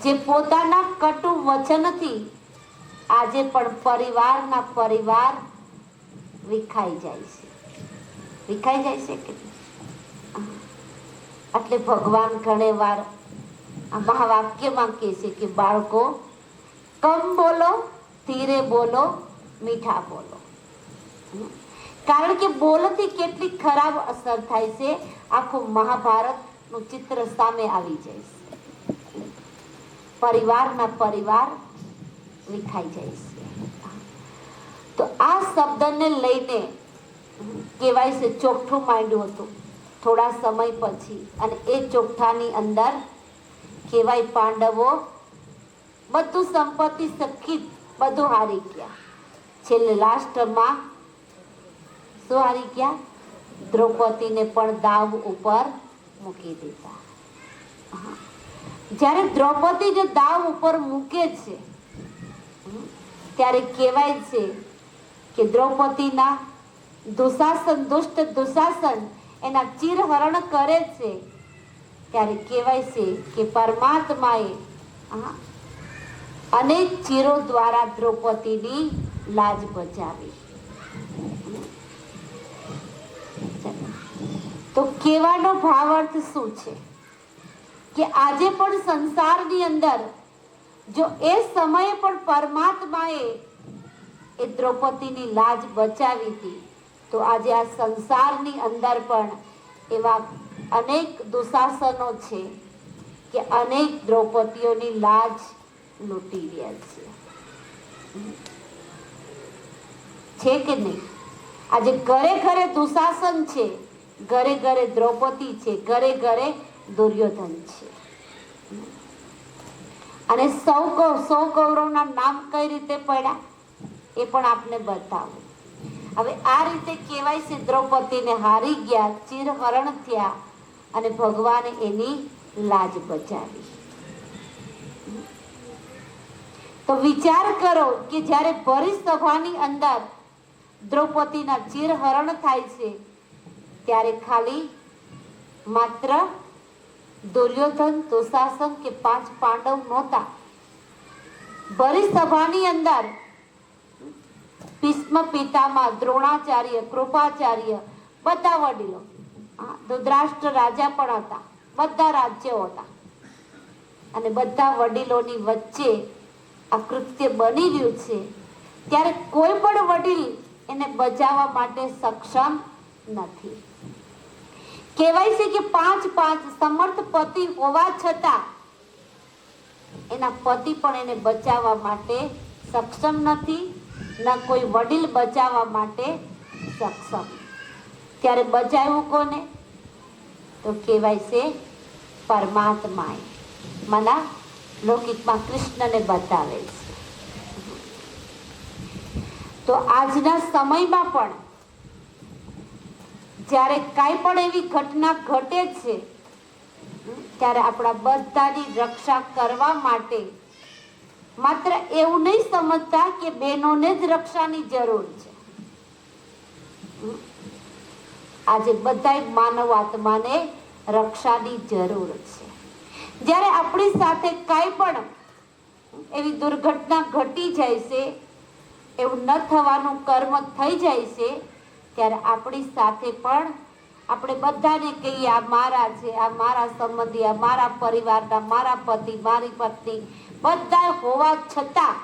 જે પોતાના કટુ વચનથી આજે પણ પરિવાર વિખાઈ જાય છે. વિખાઈ જાય છે કે એટલે ભગવાન ઘણી વાર આ મહાવાક્યમાં કહે છે કે બાળકો કમ બોલો, ધીરે બોલો, મીઠા બોલો. કારણ કે બોલથી કેટલી ખરાબ અસર થાય છે, આખું મહાભારતનું ચિત્ર સામે આવી જાય છે. પરિવાર વિખાઈ જાય છે. તો આ શબ્દને લઈને કહેવાય છે ચોખ્ઠું માંડ્યું હતું થોડા સમય પછી, અને એ ચોખ્ઠાની અંદર કહેવાય પાંડવો બધું સંપત્તિ સખી બધું હારી ગયા. છેલ્લે લાસ્ટમાં શું હારી ગયા? દ્રૌપદીને પણ દાવ ઉપર મૂકી દીધા. જ્યારે દ્રૌપદી જે દાવ ઉપર મૂકે છે ત્યારે કહેવાય છે કે દ્રૌપદીના દુષ્ટ દુશાસન એના ચીરહરણ કરે છે ત્યારે કહેવાય છે કે પરમાત્માએ અનેક ચીરો દ્વારા દ્રૌપદીની લાજ બચાવી. તો કહેવાનો ભાવાર્થ શું છે કે આજે પણ સંસારની અંદર જો એ સમયે પણ પરમાત્માએ એ દ્રૌપદીની લાજ બચાવી હતી, તો આજે આ સંસારની અંદર પણ એવા અનેક દુશાસનો છે કે અનેક દ્રૌપદીઓની લાજ લૂંટી રહ્યા છે કે નહીં? આજે ઘરે ઘરે દુશાસન છે, ઘરે ઘરે દ્રૌપદી છે, ઘરે ઘરે દુર્યોધન છે. અને સૌ કૌરવના નામ કઈ રીતે પડ્યા એ પણ આપને બતાવું. હવે આ રીતે કહેવાય છે દ્રૌપદીને હારી ગયા, ચીરહરણ થયા અને ભગવાને એની લાજ બચાવી. તો વિચાર કરો કે જ્યારે ભરી સભાની અંદર દ્રૌપદીના ચીરહરણ થાય છે ત્યારે ખાલી માત્ર દુર્યોધન, દુશાસન કે 5 પાંડવ નહોતા. ભરી સભાની અંદર ભીષ્મ પિતામહ, દ્રોણાચાર્ય, કૃપાચાર્ય બધા વડીલો, ધૃતરાષ્ટ્ર રાજા પણ હતા, બધા રાજ્યો હતા. અને બધા વડીલોની વચ્ચે આ કૃત્ય બની રહ્યું છે ત્યારે કોઈ પણ વડીલ એને બચાવવા માટે સક્ષમ નથી. કહેવાય છે કે 5 સમર્થ પતિ હોવા છતાં એના પતિ પણ એને બચાવવા માટે સક્ષમ નથી, ના કોઈ વડીલ બચાવવા માટે સક્ષમ. ત્યારે બચાવ્યું કોને? તો કહેવાય છે પરમાત્માએ. મના લૌકિકમાં કૃષ્ણને બતાવે છે. તો આજના સમયમાં પણ જ્યારે કાંઈ પણ એવી ઘટના ઘટે છે ત્યારે આપણા બધાની રક્ષા કરવા માટે માત્ર એવું નહીં સમજતા કે બહેનોને જ રક્ષાની જરૂર છે. આજે બધાય માનવ આત્માને રક્ષાની જરૂર છે. જ્યારે આપણી સાથે કાંઈ પણ એવી દુર્ઘટના ઘટી જાય છે, એવું ન થવાનું કર્મ થઈ જાય છે, ત્યારે આપણી સાથે પણ આપણે બધાને કહીએ આ મારા છે, આ મારા સંબંધી, આ મારા પરિવારના, મારા પતિ, મારી પત્ની, બધા હોવા છતાં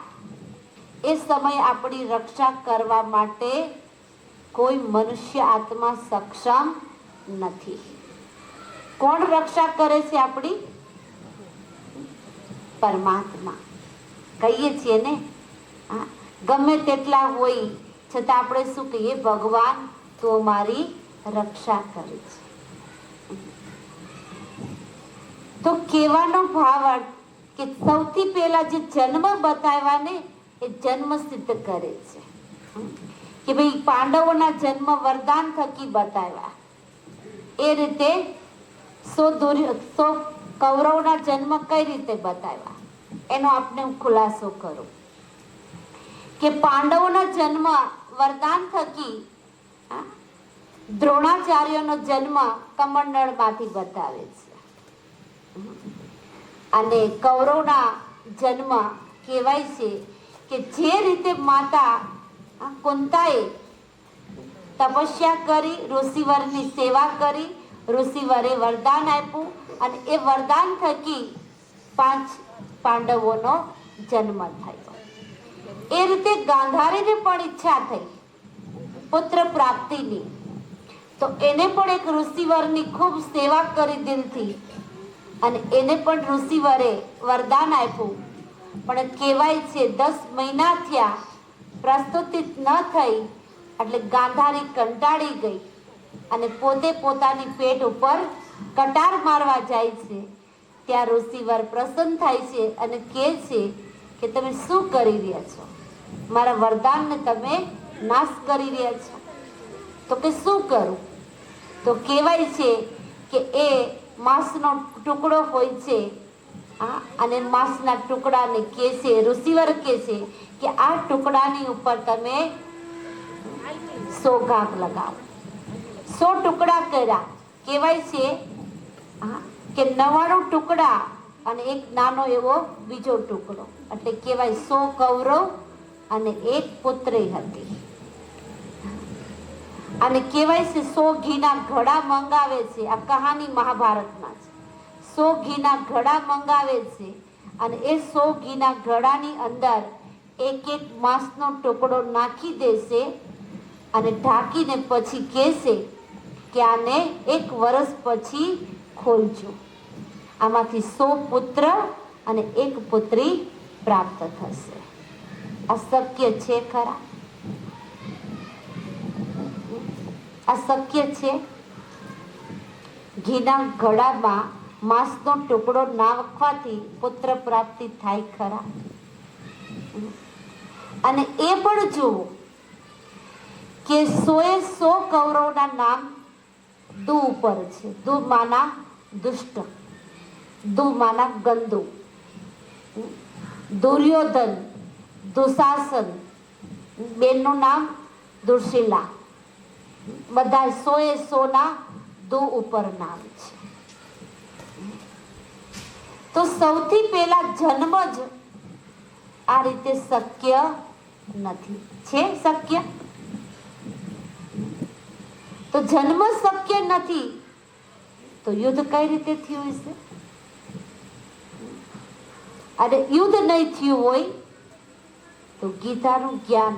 એ સમયે આપણી રક્ષા કરવા માટે કોઈ મનુષ્ય આત્મા સક્ષમ નથી. કોણ રક્ષા કરે છે આપણી? પરમાત્મા. કહીએ છીએ ને, ગમે તેટલા હોય છતાં આપણે શું કહીએ? ભગવાન તો મારી રક્ષા કરે છે. તો કહેવાનો ભાવ કે સૌથી પહેલા જે જન્મ બતાવ્યા ને એ જન્મ સિદ્ધ કરે છે કે ભાઈ પાંડવોના જન્મ વરદાન થકી બતાવ્યા. એ રીતે 100 કૌરવના જન્મ કઈ રીતે બતાવ્યા એનો આપણે હું ખુલાસો કરું કે પાંડવોના જન્મ વરદાન થકી દ્રોણાચાર્યનો જન્મ કમંડળમાંથી બતાવે છે, અને કૌરવના જન્મ કહેવાય છે કે જે રીતે માતા કુંતાએ તપસ્યા કરી, ઋષિવરની સેવા કરી, ઋષિવરે વરદાન આપ્યું અને એ વરદાન થકી 5 પાંડવોનો જન્મ થયો. એ રીતે ગાંધારીને પણ ઈચ્છા થઈ પુત્ર પ્રાપ્તિની, તો એને પણ એક ઋષિવરની ખૂબ સેવા કરી દિલથી અને એને પણ ઋષિવરે વરદાન આપ્યું. પણ કહેવાય છે 10 મહિના થયા, પ્રસ્તુતિ ન થઈ એટલે ગાંધારી કંટાળી ગઈ અને પોતે પોતાની પેટ ઉપર કટાર મારવા જાય છે. ત્યાં ઋષિવર પ્રસન્ન થાય છે અને કહે છે કે તમે શું કરી રહ્યા છો? મારા વરદાનને તમે નાશ કરી રહ્યા છો. તો કે શું કરું? તો કહેવાય છે કે એ માંસનો ટુકડો હોય છે, અને માંસના ટુકડાને કહે છે, ઋષિવર કહે છે કે આ ટુકડાની ઉપર તમે 100 ઘાક લગાવો. 100 ટુકડા કર્યા. કહેવાય છે કે 99 ટુકડા અને એક નાનો એવો બીજો ટુકડો, એટલે કહેવાય 100 કૌરવ અને 1 પુત્રી હતી. અને કહેવાય છે 100 ઘીના ઘડા મંગાવે છે. આ કહાની મહાભારતમાં છે. 100 ઘીના ઘડા મંગાવે છે અને એ 100 ઘીના ઘડાની અંદર એક માંસનો ટુકડો નાખી દેશે અને ઢાંકીને પછી કહેશે કે આને 1 વર્ષ પછી ખોલજો. આમાંથી 100 પુત્ર અને 1 પુત્રી પ્રાપ્ત થશે. આ શક્ય છે ખરા? આ શક્ય છે? ઘીના ઘડામાં માંસનો ટુકડો નાખવાથી પુત્ર પ્રાપ્તિ થાય ખરા? અને એ પણ જુઓ કે 100 કૌરવના નામ દુ ઉપર છે. દુ માના દુષ્ટ, દુ માના ગંદુ, દુર્યોધન, દુશાસન, બેનનું નામ દુર્શીલા. બધા 100 ના દુ ઉપર નામ છે. તો સૌથી પહેલા જન્મ જ આ રીતે શક્ય નથી. છે શક્ય? તો જન્મ શક્ય નથી તો યુદ્ધ કઈ રીતે થયું હશે? અને યુદ્ધ નહીં થયું હોય તો ગીતાનું જ્ઞાન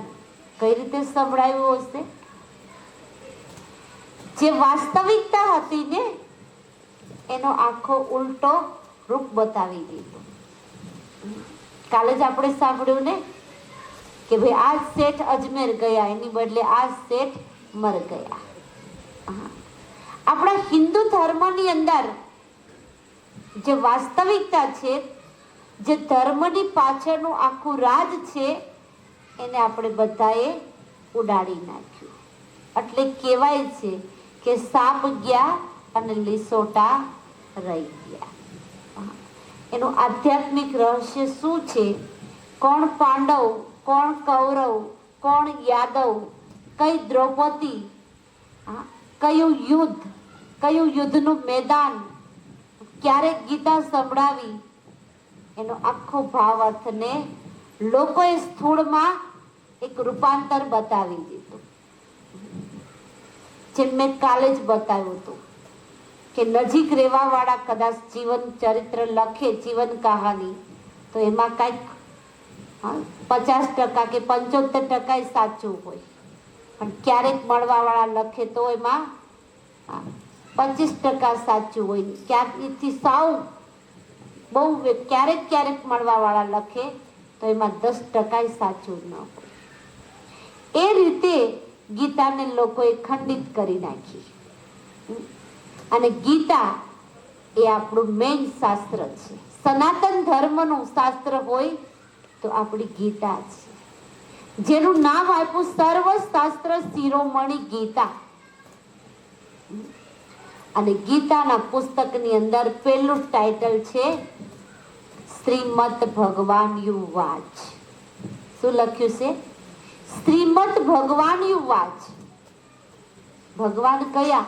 કઈ રીતે સંભળાયું હશે? જે વાસ્તવિકતા હતી ને એનો આખો ઉલટો રૂપ બતાવી દીધો. કાલે જ આપણે સાંભળ્યું ને કે ભાઈ આ શેઠ અજમેર ગયા, એની બદલે આ શેઠ મર ગયા. આપણા હિન્દુ ધર્મની અંદર જે વાસ્તવિકતા છે, જે ધર્મની પાછળનું આખું રાજ છે, એને આપણે બધાએ ઉડાડી નાખ્યું. એટલે કહેવાય છે કે સાપ ગયા અને લીસોટા રહી ગયા. એનું આધ્યાત્મિક રહસ્ય શું છે? કોણ પાંડવ, કોણ કૌરવ, કોણ યાદવ, કઈ દ્રૌપદી, કયું યુદ્ધનું મેદાન, ક્યારે ગીતા સંભળાવી, એનો આખો ભાવ અર્થને લોકોએ સ્થૂળમાં એક રૂપાંતર બતાવી દીધું. જેમ મેં કાલે જ બતાવ્યું હતું કે નજીક રહેવા વાળા કદાચ જીવન ચરિત્ર લખે, જીવન કહાની, તો એમાં કંઈક 50% કે 75% સાચું હોય, પણ ક્યારેક મળવા વાળા લખે તો એમાં 25% સાચું હોય. ક્યાંકથી સાવ બહુ ક્યારેક મળવા વાળા લખે તો એમાં 10% સાચું ન હોય. એ રીતે ગીતાને લોકોએ ખંડિત કરી નાખી. અને ગીતા એ આપણું મેઇન શાસ્ત્ર છે. સનાતન ધર્મનું શાસ્ત્ર હોય તો આપણી ગીતા છે, જેનું નામ આપ્યું સર્વશાસ્ત્ર શિરોમણી ગીતા. અને ગીતાના પુસ્તકની અંદર પહેલું ટાઇટલ છે શ્રીમદ ભગવાન યુવાચ. શું લખ્યું છે? શ્રીમદ ભગવાન યુવાચ. ભગવાન કયા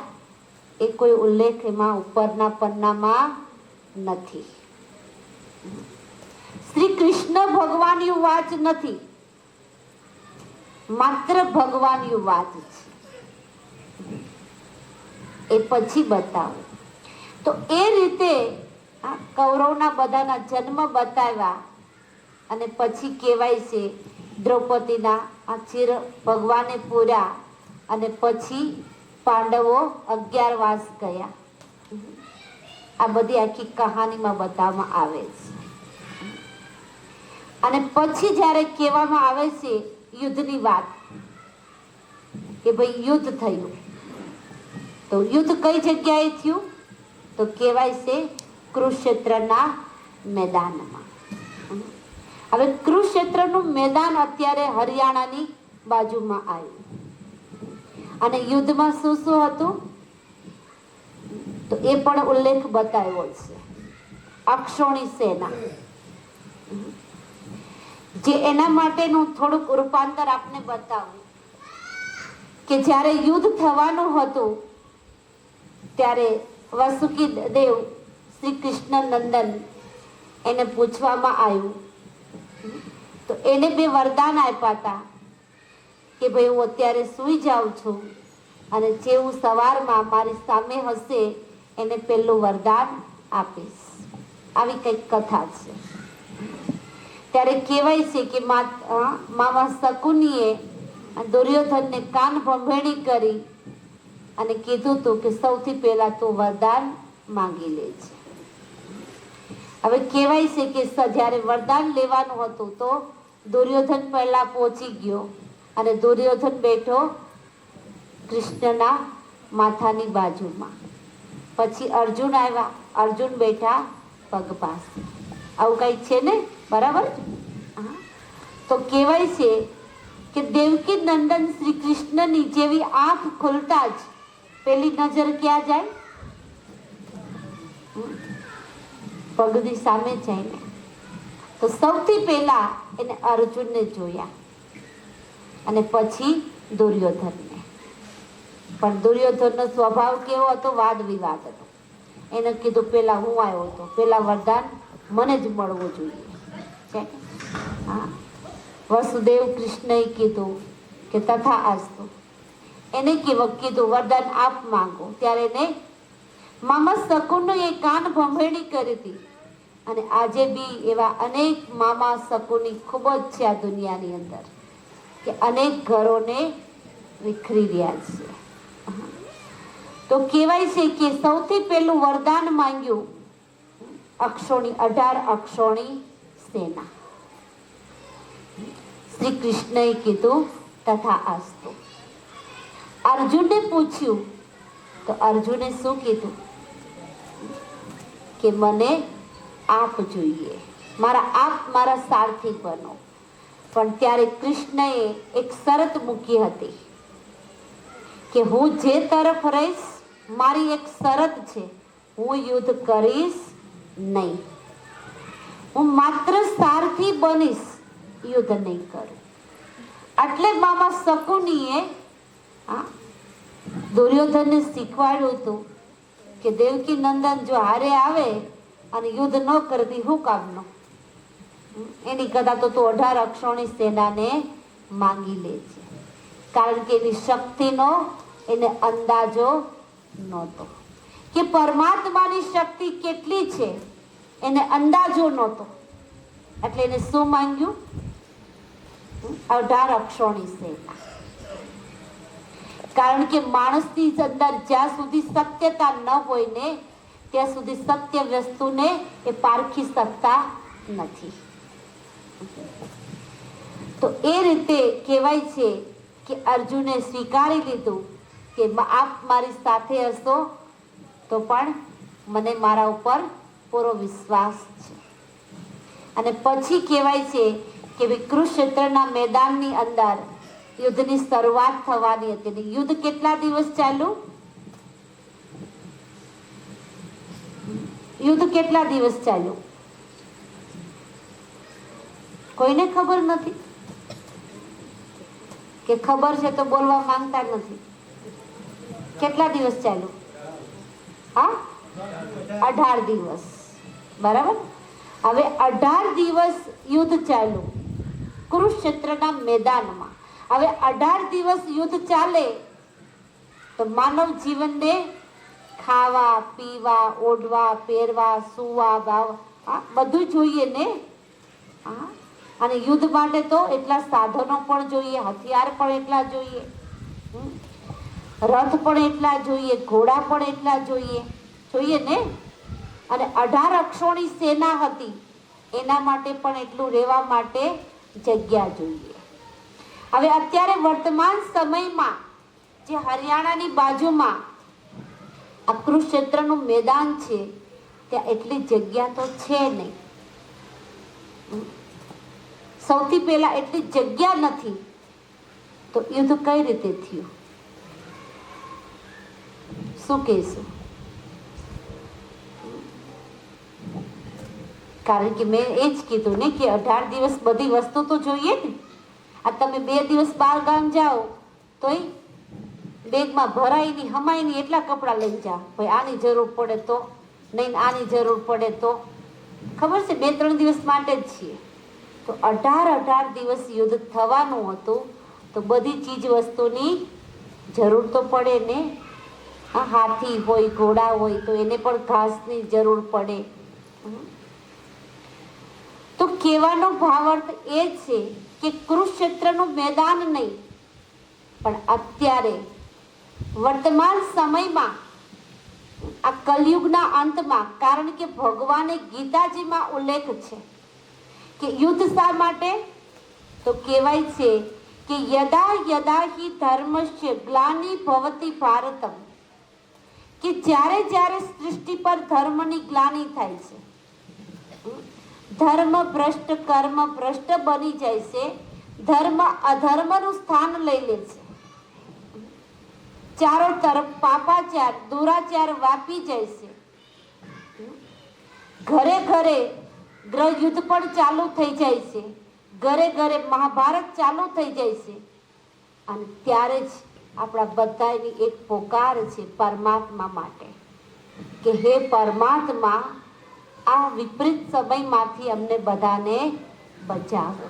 એ કોઈ ઉલ્લેખ એમાં ઉપરના પન્નામાં નથી. શ્રી કૃષ્ણ ભગવાન યુવાચ નથી, માત્ર ભગવાન યુવાચ છે. એ પછી બતાવું. તો એ રીતે કૌરવના બધાના જન્મ બતાવ્યા અને પછી કહેવાય છે દ્રૌપદીના આ ચિર ભગવાને પૂર્યા અને પછી પાંડવો 11 વાસ ગયા. આ બધી આખી કહાનીમાં બતાવવામાં આવે છે. અને પછી જ્યારે કહેવામાં આવે છે યુદ્ધની વાત કે ભાઈ યુદ્ધ થયું, તો યુદ્ધ કઈ જગ્યાએ થયું? તો કહેવાય છે કુરુક્ષેત્રના મેદાનમાં. હવે કુરુક્ષેત્રનું મેદાન અત્યારે હરિયાણાની બાજુમાં આવ્યું. અને યુદ્ધમાં શું શું હતું તો એ પણ ઉલ્લેખ બતાવ્યો છે. અક્ષોણી સેના, જે એના માટેનું થોડુંક રૂપાંતર આપને બતાવું કે જ્યારે યુદ્ધ થવાનું હતું ત્યારે વાસુકી દેવ શ્રી કૃષ્ણ નંદન એને પૂછવામાં આવ્યું, તો એને 2 વરદાન આપ્યા હતા કે ભાઈ હું અત્યારે સૂઈ જાઉં છું અને જેવું સવારમાં મારી સામે હશે એને પહેલું વરદાન આપીશ. આવી કંઈક કથા છે. ત્યારે કહેવાય છે કે મામા શકુનીએ દુર્યોધનને કાન ભંભેણી કરી અને કીધું હતું કે સૌથી પહેલા તો વરદાન માંગી લે છે. હવે કહેવાય છે કે જ્યારે વરદાન લેવાનું હતું તો દુર્યોધન પહેલા પહોંચી ગયો અને દુર્યોધન બેઠો કૃષ્ણના માથાની બાજુમાં. પછી અર્જુન આવ્યા, અર્જુન બેઠા પગ પાસે. આવું કંઈક છે ને, બરાબર? તો કહેવાય છે કે દેવકી નંદન શ્રી કૃષ્ણની જેવી આંખ ખુલતા જ પેલી નજર ક્યાં જાય? પગની સામે જાય ને. તો સૌથી પહેલા એને અર્જુનને જોયા અને પછી દુર્યોધનને. પણ દુર્યોધનનો સ્વભાવ કેવો હતો? વાદ વિવાદ હતો. એને કીધું પેલા હું આવ્યો હતો, પેલા વરદાન મને જ મળવું જોઈએ. વસુદેવ કૃષ્ણએ કીધું કે તથા અસ્તુ. એને કીધું વરદાન આપ માંગો. ત્યારે એને મામા શકુનીએ કાન ભંભેણી કરી હતી. અને આજે બી એવા અનેક મામા શકુની ખૂબ જ છે આ દુનિયાની અંદર કે અનેક ઘરોને વિખરી રહ્યા છે. તો કહેવાય છે કે સૌથી પહેલું વરદાન માંગ્યું અક્ષોણી, 18 અક્ષોણી સેના. શ્રી કૃષ્ણએ કીધું તથા અસ્તુ. અર્જુનને પૂછ્યું તો અર્જુને શું કીધું કે મને આપ જોઈએ, મારા સારથી બનો. પણ ત્યારે કૃષ્ણએ એક શરત મૂકી હતી કે હું જે તરફ રહીશ, મારી એક શરત છે, હું યુદ્ધ કરીશ નહીં. હું માત્ર સારથી બનીશ, યુદ્ધ નહીં કરું. એટલે મામા શકુનીએ દુર્યોધનને શીખવાડ્યું હતું કે દેવકી નંદન જો હારે આવે અને યુદ્ધ ન કરતી હું કામનો, એની કરતા તો 18 અક્ષોણી સેનાને માંગી લે છે. કારણ કે એની શક્તિનો એને અંદાજો નહોતો, કે પરમાત્માની શક્તિ કેટલી છે એને અંદાજો નહોતો. એટલે એને શું માંગ્યું? 18 અક્ષોણી સેના. કારણ કે માણસની અંદર જ્યાં સુધી સત્યતા ન હોય ને ત્યાં સુધી સત્ય વસ્તુને એ પારખી શકતા નથી. તો એ રીતે કહેવાય છે કે અર્જુને સ્વીકારી લીધું કે આપ મારી સાથે હશો તો પણ મને મારા ઉપર પૂરો વિશ્વાસ છે. અને પછી કહેવાય છે કે કુરુક્ષેત્રના મેદાનની અંદર યુદ્ધની શરૂઆત થવાની હતી. યુદ્ધ કેટલા દિવસ ચાલ્યું? યુદ્ધ કેટલા દિવસ ચાલ્યું? કોઈને ખબર નથી? કે ખબર છે તો બોલવા માંગતા નથી. કેટલા દિવસ ચાલ્યું? 18 દિવસ. બરાબર. હવે 18 દિવસ યુદ્ધ ચાલ્યું કુરુક્ષેત્રના મેદાનમાં. હવે 18 દિવસ યુદ્ધ ચાલે તો માનવ જીવનને ખાવા પીવા ઓઢવા પહેરવા સુવા બાવા બધું જોઈએ ને. અને યુદ્ધ માટે તો એટલા સાધનો પણ જોઈએ, હથિયાર પણ એટલા જોઈએ, રથ પણ એટલા જોઈએ, ઘોડા પણ એટલા જોઈએ ને. અને 18 અક્ષોણી સેના હતી, એના માટે પણ એટલું રહેવા માટે જગ્યા જોઈએ. હવે અત્યારે વર્તમાન સમયમાં જે હરિયાણાની બાજુમાં આ કુરુક્ષેત્રનું મેદાન છે ત્યાં એટલી જગ્યા તો છે નહીં. સૌથી પહેલા એટલી જગ્યા નથી તો યુદ્ધ કઈ રીતે થયું? શું કહેશું? કારણ કે મેં એ જ કીધું ને કે 18 દિવસ બધી વસ્તુ તો જોઈએ ને. આ તમે 2 દિવસ બહાર ગામ જાઓ તોય બેગમાં ભરાય નહીં, હમાય નહીં એટલા કપડાં લઈ જાઓ. ભાઈ આની જરૂર પડે તો નહીં, આની જરૂર પડે તો. ખબર છે 2-3 દિવસ માટે જ છીએ. તો 18 દિવસ યુદ્ધ થવાનું હતું તો બધી ચીજ વસ્તુની જરૂર તો પડે ને. હાથી હોય ઘોડા હોય તો એને પણ ઘાસની જરૂર પડે. તો કહેવાનો ભાવાર્થ એ છે કે કુરુક્ષેત્રનું મેદાન નહીં પણ અત્યારે વર્તમાન સમયમાં આ કલયુગના અંતમાં, કારણ કે ભગવાને ગીતાજીમાં ઉલ્લેખ છે કે યુદ્ધ શા માટે? તો કહેવાય છે કે યદા યદા હિ ધર્મસ્ય ગ્લાનિ ભવતિ ભારતમ, કે જ્યારે સૃષ્ટિ પર ધર્મની ગ્લાનિ થાય છે, ધર્મ ભ્રષ્ટ કર્મ ભ્રષ્ટ બની જાય છે, ધર્મ અધર્મનું સ્થાન લઈ લે છે, ચારો તરફ પાપાચાર દુરાચાર વાપી જાય છે, ઘરે ઘરે ગ્રહ યુદ્ધ પણ ચાલુ થઈ જાય છે, ઘરે ઘરે મહાભારત ચાલુ થઈ જાય છે. અને ત્યારે જ આપણા બધાની એક પોકાર છે પરમાત્મા માટે કે હે પરમાત્મા, આ વિપરીત સમયમાંથી અમને બધાને બચાવો.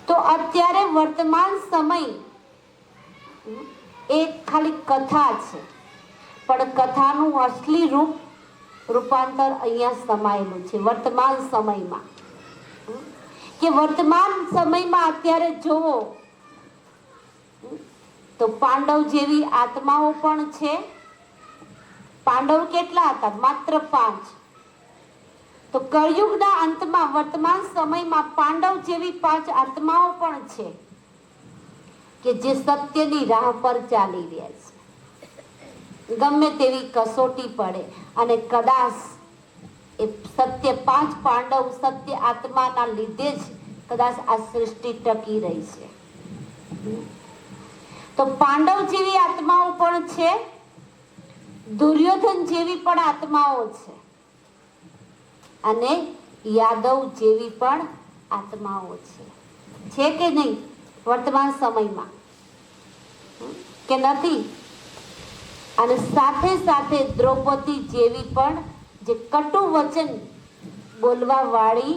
તો અત્યારે વર્તમાન સમય એ ખાલી કથા છે, પણ કથાનું અસલી રૂપાંતર અહીંયા સમાયેલું છે વર્તમાન સમયમાં. કે વર્તમાન સમયમાં અત્યારે જોવો તો પાંડવ જેવી આત્માઓ પણ છે. પાંડવ કેટલા હતા? માત્ર 5. તો કળયુગના અંતમાં વર્તમાન સમયમાં પાંડવ જેવી 5 આત્માઓ પણ છે કે જે સત્યની રાહ પર ચાલી રહ્યા છે. ગમે તેવી કસોટી પડે અને કદાચ એ સત્ય 5 પાંડવ સત્ય આત્માના લીધે જ કદાચ આ સૃષ્ટિ ટકી રહી છે. તો પાંડવ જેવી આત્માઓ પણ છે, દુર્યોધન જેવી પણ આત્માઓ છે અને યાદવ જેવી પણ આત્માઓ છે કે નહીં વર્તમાન સમયમાં કે નથી? અને સાથે સાથે દ્રૌપદી જેવી પણ જે કટુ વચન બોલવા વાળી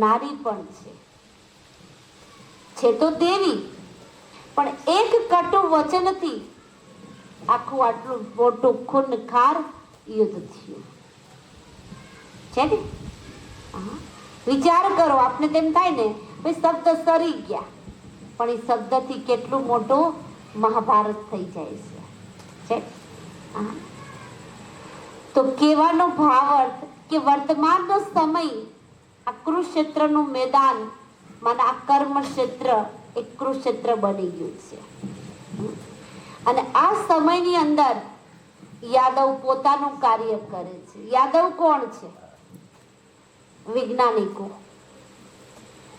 નારી પણ છે તો દેવી, પણ એક કટુ વચનથી આખું આટલું મોટું ખૂનખાર યુદ્ધ થયું છે ને. વિચાર કરો, આપને તેમ થાય ને ભાઈ શબ્દ સરી ગયા, પણ એ શબ્દથી કેટલું મોટું મહાભારત થઈ જાય છે. તો કહેવાનો ભાવાર્થ કે વર્તમાનનો સમય આ કુરુક્ષેત્રનું મેદાન માના આ કર્મ ક્ષેત્ર એક કુરુક્ષેત્ર બની ગયું છે. અને આ સમયની અંદર યાદવ પોતાનું કાર્ય કરે છે. યાદવ કોણ છે? વૈજ્ઞાનિકો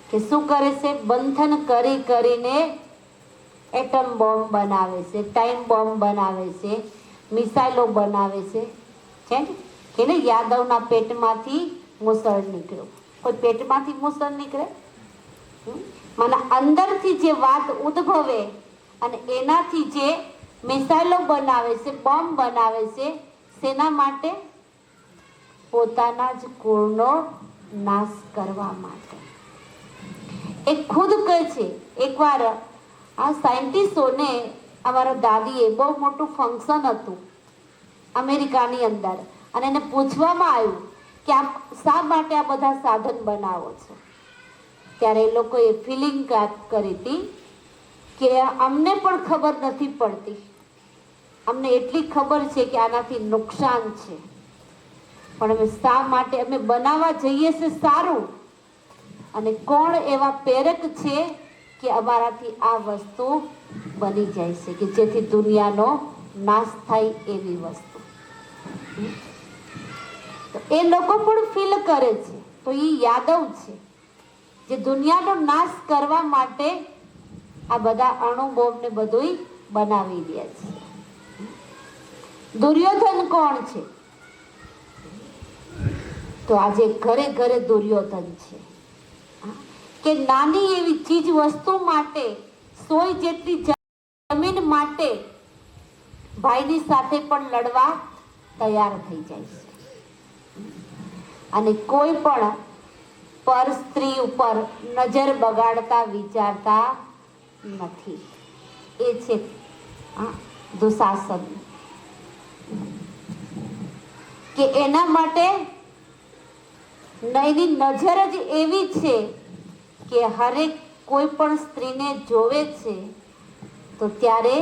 કે શું કરે છે? બંધન કરીને એટમ બોમ્બ બનાવે છે, ટાઈમ બોમ્બ બનાવે છે, મિસાઇલો બનાવે છે ને. કે ને યાદવના પેટમાંથી મુસળ નીકળ્યું. કોઈ પેટમાંથી મુસળ નીકળે? મને અંદરથી જે વાત ઉદ્ભવે અને એનાથી જે મિસાઇલો બનાવે છે, બોમ્બ બનાવે છે, શેના માટે? પોતાના જ કુળનો નાશ કરવા માટે. એ ખુદ કહે છે. એકવાર આ સાયન્ટિસ્ટોને અમારા દાદીએ બહુ મોટું ફંક્શન હતું અમેરિકાની અંદર, અને એને પૂછવામાં આવ્યું કે આપ શા માટે આ બધા સાધન બનાવો છો? ત્યારે એ લોકોએ ફિલિંગ કરી હતી કે અમને પણ ખબર નથી પડતી, અમને એટલી ખબર છે કે આનાથી નુકસાન છે, પણ અમે શા માટે અમે બનાવવા જઈએ છે સારું, અને કોણ એવા પ્રેરક છે કે અમારાથી આ વસ્તુ બની જાય છે કે જેથી દુનિયાનો નાશ થાય એવી વસ્તુ. તો એ લોકો પણ ફીલ કરે છે. તો એ યાદવ છે જે દુનિયાનો નાશ કરવા માટે આ બધા અણુ બોમ્બ ને બધું બનાવી રહ્યા છે. દુર્યોધન કોણ છે? તો આજે ઘરે ઘરે દુર્યોધન છે કે નાની એવી ચીજ વસ્તુ માટે 100 જેટલી જમીન માટે ભાઈની સાથે પણ લડવા તૈયાર થઈ જાય છે. અને કોઈ પણ પર સ્ત્રી ઉપર નજર બગાડતા વિચારતા નથી. એ છે દુશાસન કે એના માટે એની નજર જ એવી છે કે હરેક કોઈ પણ સ્ત્રીને જોવે છે તો ત્યારે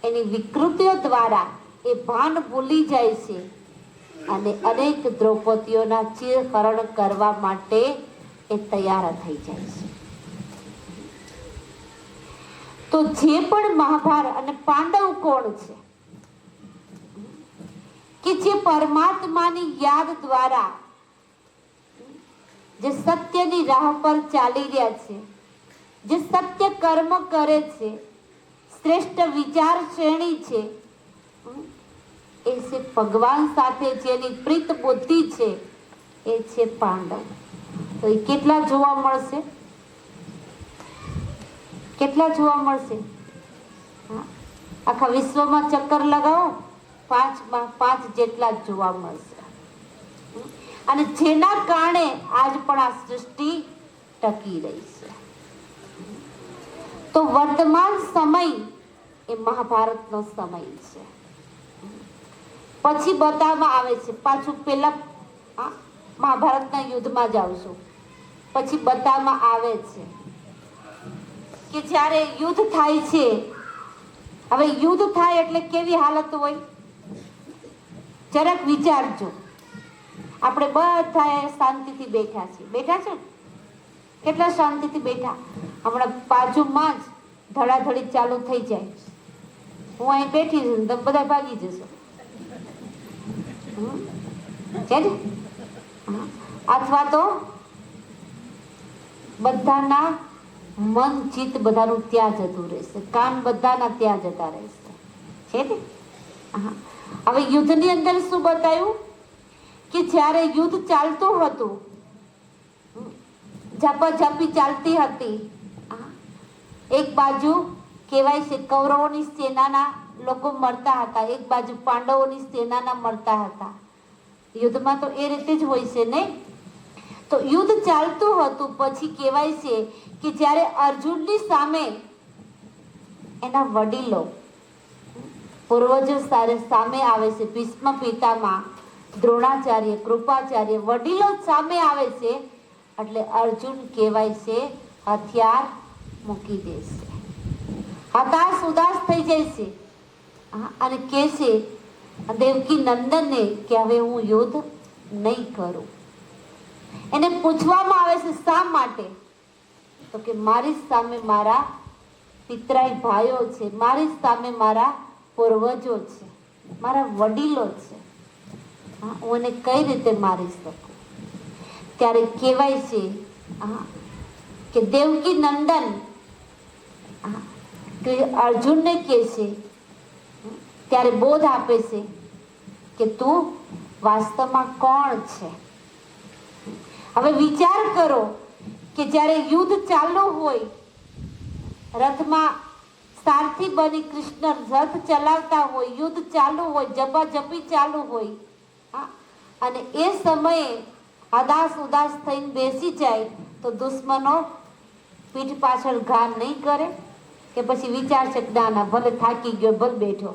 એની વિકૃતિઓ દ્વારા એ ભાન ભૂલી જાય છે અને અનેક દ્રૌપદીઓના ચીરહરણ કરવા માટે એ તૈયાર થઈ જાય છે. તો જે પણ મહાભારત અને પાંડવ કોણ છે કે જે પરમાત્માની યાદ દ્વારા જે સત્યની રાહ પર ચાલી રહ્યા છે, જે સત્ય કર્મ કરે છે, શ્રેષ્ઠ વિચાર શ્રેણી છે, એ છે ભગવાન સાથે જેની પ્રીત બુદ્ધિ છે, એ છે પાંડવ. તો એ કેટલા જોવા મળશે? કેટલા જોવા મળશે? આખા વિશ્વમાં ચક્કર લગાવો, 5 જેટલા જોવા મળશે. અને જેના કારણે આજ પણ આ સૃષ્ટિ ટકી રહી છે. તો વર્તમાન સમય એ મહાભારતનો સમય છે. પછી બતાવવામાં આવે છે, પાછું પેલા મહાભારતના યુદ્ધમાં જ આવશું, પછી બતાવવામાં આવે છે કે જ્યારે યુદ્ધ થાય છે, હવે યુદ્ધ થાય એટલે કેવી હાલત હોય જરાક વિચારજો. આપણે બધા શાંતિથી બેઠા છીએ, બેઠા છે ને? કેટલા શાંતિથી બેઠા. હમણાં બાજુમાં જ ધડાધડી ચાલુ થઈ જાય, હું અહીં બેઠી છું, તમે બધા ભાગી જશો છે ને? અથવા તો બધાના મન ચિત્ત બધાનું ત્યાં જતું રહેશે, કાન બધાના ત્યાં જતા રહેશે, છે ને? હવે યુદ્ધની અંદર શું બતાવ્યું કે જ્યારે યુદ્ધ ચાલતું હતું, ઝપાઝપી ચાલતી હતી, એક બાજુ કહેવાય છે કૌરવોની સેનાના લોકો મરતા હતા, એક બાજુ પાંડવોની સેનાના મરતા હતા. યુદ્ધમાં તો એ રીતે જ હોય છે ને? તો યુદ્ધ ચાલતું હતું, પછી કહેવાય છે કે જ્યારે અર્જુનની સામે એના વડીલો પૂર્વજો સામે આવે છે, ભીષ્મ પિતામહ, દ્રોણાચાર્ય, કૃપાચાર્ય, વડીલો સામે આવે છે, એટલે અર્જુન કહેવાય છે હથિયાર મૂકી દેશે, હતાશ ઉદાસ થઈ જાય છે અને કહે છે દેવકી નંદનને કે હવે હું યુદ્ધ નહીં કરું. એને પૂછવામાં આવે છે શા માટે? તો કે મારી સામે મારા પિતરાઈ ભાઈઓ છે, મારી સામે મારા પૂર્વજો છે, મારા વડીલો છે, હું એને કઈ રીતે મારી શકું? ત્યારે કહેવાય છે કે દેવકી નંદન કે અર્જુનને કહે છે, ત્યારે બોધ આપે છે કે તું વાસ્તવમાં કોણ છે. હવે વિચાર કરો કે જ્યારે યુદ્ધ ચાલુ હોય, રથમાં સારથી બની કૃષ્ણ રથ ચલાવતા હોય, યુદ્ધ ચાલુ હોય, ઝપાઝપી ચાલુ હોય, અને એ સમયે હદાસ ઉદાસ થઈને બેસી જાય તો દુશ્મનો પીઠ પાછળ ઘા નહીં કરે કે પછી વિચારશે કે ના ના ભલે થાકી ગયો, ભલે બેઠો,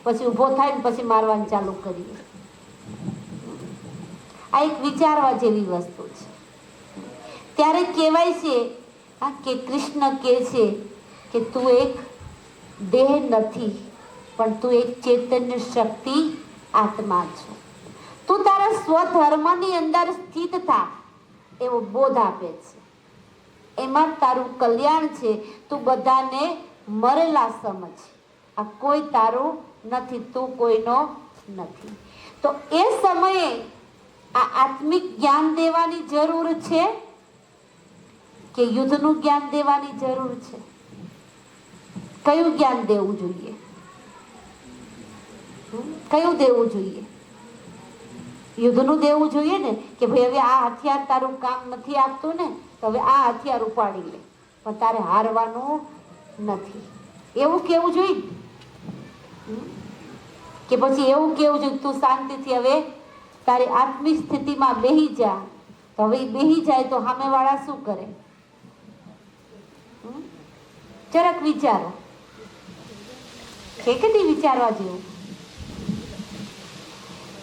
પછી ઊભો થાય ને પછી મારવાનું ચાલુ કરીએ. આ એક વિચારવા જેવી વસ્તુ છે. ત્યારે કહેવાય છે કે કૃષ્ણ કહે છે કે તું એક દેહ નથી, પણ તું એક ચૈતન્ય શક્તિ આત્મા છો, તું તારા સ્વધર્મની અંદર સ્થિત થા, એવો બોધ આપે છે. એમાં તારું કલ્યાણ છે. તું બધાને મરેલા સમજ, આ કોઈ તારું નથી, તું કોઈનો નથી. તો એ સમયે આ આત્મિક જ્ઞાન દેવાની જરૂર છે કે યુદ્ધનું જ્ઞાન દેવાની જરૂર છે? કયું જ્ઞાન દેવું જોઈએ? કયું દેવું જોઈએ? યુદ્ધનું દેવું જોઈએ ને, કે ભાઈ હવે આ હથિયાર તારું કામ નથી આપતું ને, તો હવે આ હથિયાર ઉપાડી લે, પણ તારે હારવાનું નથી, એવું કેવું જોઈએ? કે પછી એવું કેવું જોઈએ તું શાંતિથી હવે તારી આત્મિક સ્થિતિમાં બેહી જા, તો હવે બેહી જાય તો સામેવાળા શું કરે? જરાક વિચારો, કે નહીં વિચારવા જેવું?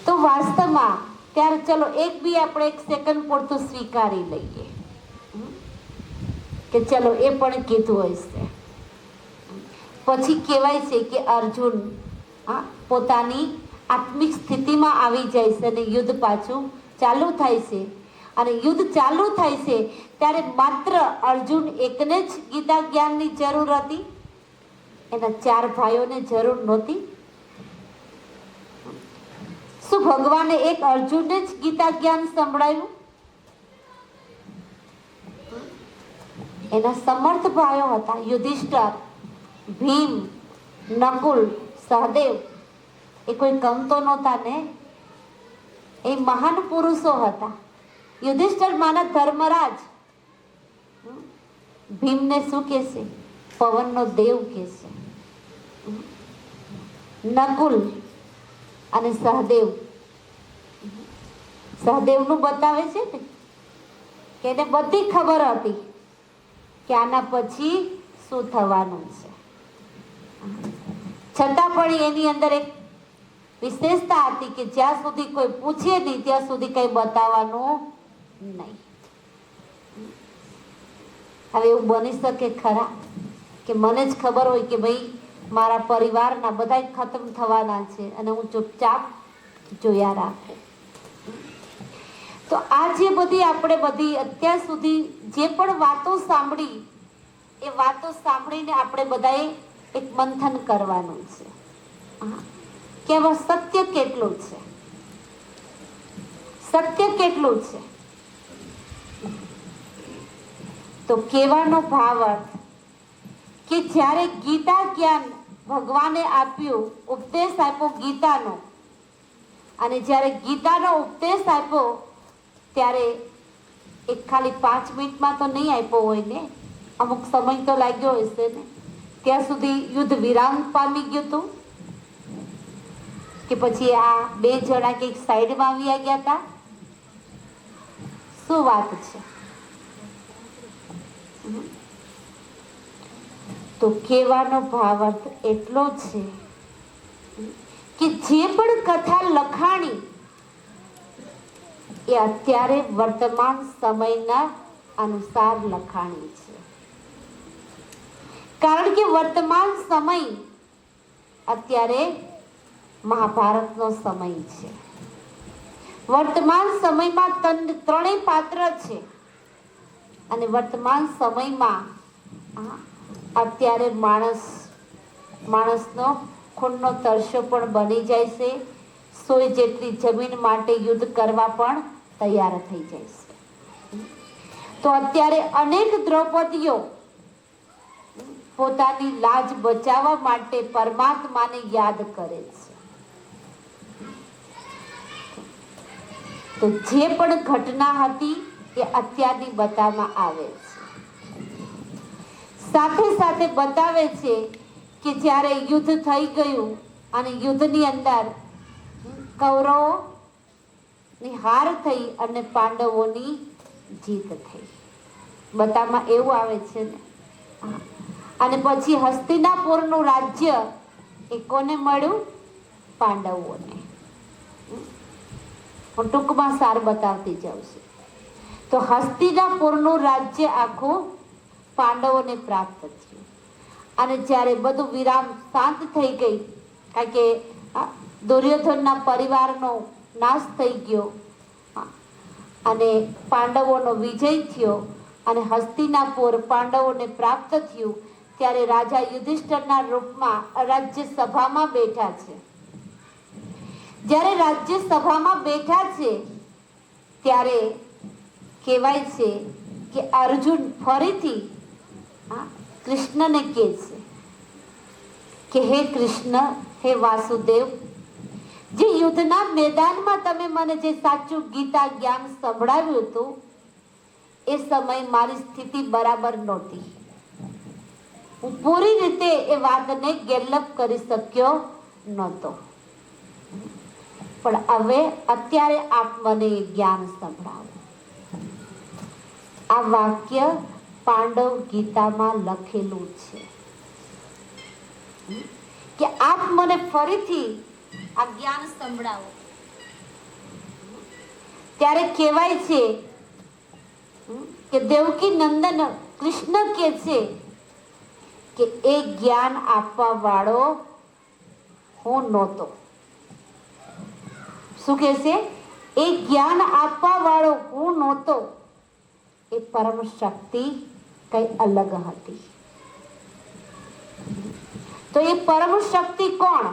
તો વાસ્તવમાં ત્યારે ચલો એક બી આપણે એક સેકન્ડ પૂરતું સ્વીકારી લઈએ કે ચલો એ પણ કીધું હશે. પછી કહેવાય છે કે અર્જુન પોતાની આત્મિક સ્થિતિમાં આવી જાય છે અને યુદ્ધ પાછું ચાલુ થાય છે. અને યુદ્ધ ચાલુ થાય છે ત્યારે માત્ર અર્જુન એકને જ ગીતા જ્ઞાનની જરૂર હતી, એના 4 ભાઈઓને જરૂર નહોતી. શું ભગવાને એક અર્જુનને જ ગીતા જ્ઞાન સંભળાવ્યું? એના સમર્થ ભાઈઓ હતા, યુધિષ્ઠર, ભીમ, નકુલ, સહદેવ. એ કોઈ કમ તો નહોતા ને, એ મહાન પુરુષો હતા. યુધિષ્ઠર માના ધર્મરાજ, ભીમને શું કહેશે? પવનનો દેવ કહેશે. નકુલ અને સહદેવનું બતાવે છે ને કે એને બધી ખબર હતી કે આના પછી શું થવાનું છે, છતાં પણ એની અંદર એક વિશેષતા હતી કે જ્યાં સુધી કોઈ પૂછે નહીં ત્યાં સુધી કઈ બતાવવાનું નહીં. હવે એવું બની શકે ખરા કે મને જ ખબર હોય કે ભાઈ મારા પરિવારના બધા ખતમ થવાના છે અને હું ચૂપચાપ જોયા રાખું? તો આ જે બધી આપણે બધી અત્યાર સુધી જે પણ વાતો સાંભળી એ વાતો સાંભળીને આપણે બધાએ એક મંથન કરવાનું છે કે હવે સત્ય કેટલું છે, સત્ય કેટલું છે. તો કહેવાનો ભાવ અર્થ કે જ્યારે ગીતા જ્ઞાન ભગવાને આપ્યું, ઉપદેશ આપ્યો ગીતાનો, અને જ્યારે ગીતાનો ઉપદેશ આપ્યો ત્યારે એક ખાલી 5 મિનિટમાં તો નહીં આપ્યો હોય ને, અમુક સમય તો લાગ્યો હશે ને. ત્યાં સુધી યુદ્ધ વિરામ પામી ગયું હતું કે પછી આ 2 જણા કંઈક સાઈડમાં આવી ગયા હતા? શું વાત છે? તો કહેવાનો ભાવાર્થ એટલો છે કે જે પણ કથા લખાણી એ અત્યારે વર્તમાન સમયના અનુસાર લખાણી છે. કારણ કે વર્તમાન સમય અત્યારે મહાભારતનો સમય છે. વર્તમાન સમયમાં ત્રણેય પાત્ર છે અને વર્તમાન સમયમાં અત્યારે માણસનો ખૂનનો તરસો પણ બની જાય છે. 100 જેટલી જમીન માટે યુદ્ધ કરવા પણ તૈયાર થઈ જાય છે. તો અત્યારે અનેક દ્રૌપદીઓ પોતાની લાજ બચાવવા માટે પરમાત્માને યાદ કરે છે. તો જે પણ ઘટના હતી એ અત્યારની બતાવવામાં આવે છે. સાથે સાથે બતાવે છે કે જ્યારે યુદ્ધ થઈ ગયું અને યુદ્ધની અંદર કૌરવોની હાર થઈ અને પાંડવોની જીત થઈ. બતાવવામાં એવું આવે છે ને. અને પછી હસ્તિનાપુરનું રાજ્ય એ કોને મળ્યું? પાંડવોને. હું ટૂંકમાં સાર બતાવતી જાઉં છું. તો હસ્તિનાપુરનું રાજ્ય આખું પાંડવોને પ્રાપ્ત થયું. અને જ્યારે બધું વિરામ શાંત થઈ ગઈ, કારણ કે દુર્યોધનના પરિવારનો નાશ થઈ ગયો અને પાંડવોનો વિજય થયો અને હસ્તિનાપુર પાંડવોને પ્રાપ્ત થયું, ત્યારે રાજા યુધિષ્ઠિરના રૂપમાં રાજ્યસભામાં બેઠા છે. જ્યારે રાજ્યસભામાં બેઠા છે ત્યારે કહેવાય છે કે અર્જુન ફરીથી કૃષ્ણને કહે છે કે હે કૃષ્ણ, હે વાસુદેવ, જે યુદ્ધના મેદાનમાં તમે મને જે સાચું ગીતા જ્ઞાન સંભળાવ્યું હતું એ સમય મારી સ્થિતિ બરાબર નહોતી. હું પૂરી રીતે એ વાતને ગેરલપ કરી શક્યો નહોતો. પણ હવે અત્યારે આપ મને જ્ઞાન સંભળાવો. આ વાક્ય પાંડવ ગીતામાં લખેલું છે કે આપ મને ફરીથી આ જ્ઞાન સંભળાવો. ત્યારે કહેવાય છે કે દેવકી નંદન કૃષ્ણ કહે છે કે એ જ્ઞાન આપવા વાળો હું નહોતો. શું કહે છે? એ જ્ઞાન આપવા વાળો હું નહોતો. એ પરમ શક્તિ કઈ અલગ હતી. તો એ પરમ શક્તિ કોણ?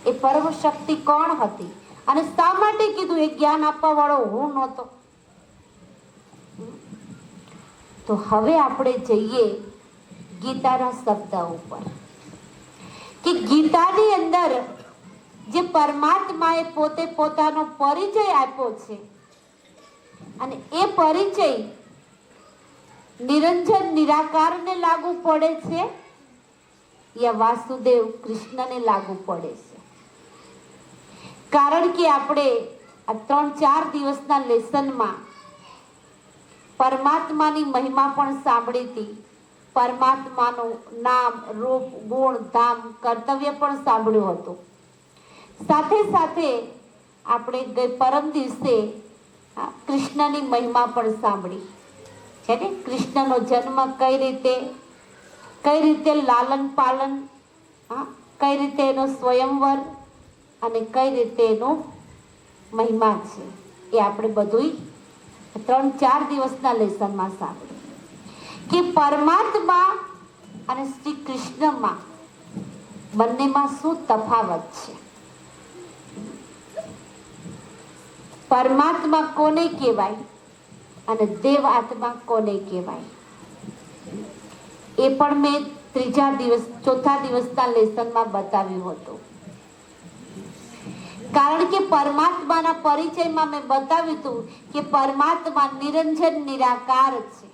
એ પરમ શક્તિ કોણ હતી અને શા માટે કીધું એ જ્ઞાન આપવા વાળો હું નહોતો? તો હવે આપણે જઈએ ગીતાના શબ્દ ઉપર કે ગીતાની અંદર જે પરમાત્માએ પોતે પોતાનો પરિચય આપ્યો છે અને એ પરિચય નિરંજન નિરાકારને લાગુ પડે છે યા વાસુદેવ કૃષ્ણને લાગુ પડે છે? કારણ કે આપણે આ 3-4 દિવસના લેસનમાં પરમાત્માની મહિમા પણ સાંભળી હતી. પરમાત્માનું નામ, રૂપ, ગુણ, ધામ, કર્તવ્ય પણ સાંભળ્યું હતું. સાથે સાથે આપણે પરમ દિવસે કૃષ્ણની મહિમા પણ સાંભળી છે ને. કૃષ્ણનો જન્મ કઈ રીતે લાલન પાલન, કઈ રીતે એનો સ્વયંવર અને કઈ રીતે એનું મહિમા છે એ આપણે બધુંય 3-4 દિવસના લેસનમાં સાંભળ્યું કે પરમાત્મા અને શ્રી કૃષ્ણમાં બંનેમાં શું તફાવત છે. પરમાત્મા કોને કહેવાય અને દેવ આત્મા કોને કહેવાય એ પણ મેં ચોથા દિવસના લેસનમાં બતાવ્યું હતું. કારણ કે પરમાત્માના પરિચયમાં મેં બતાવ્યું હતું કે પરમાત્મા નિરંજન નિરાકાર છે.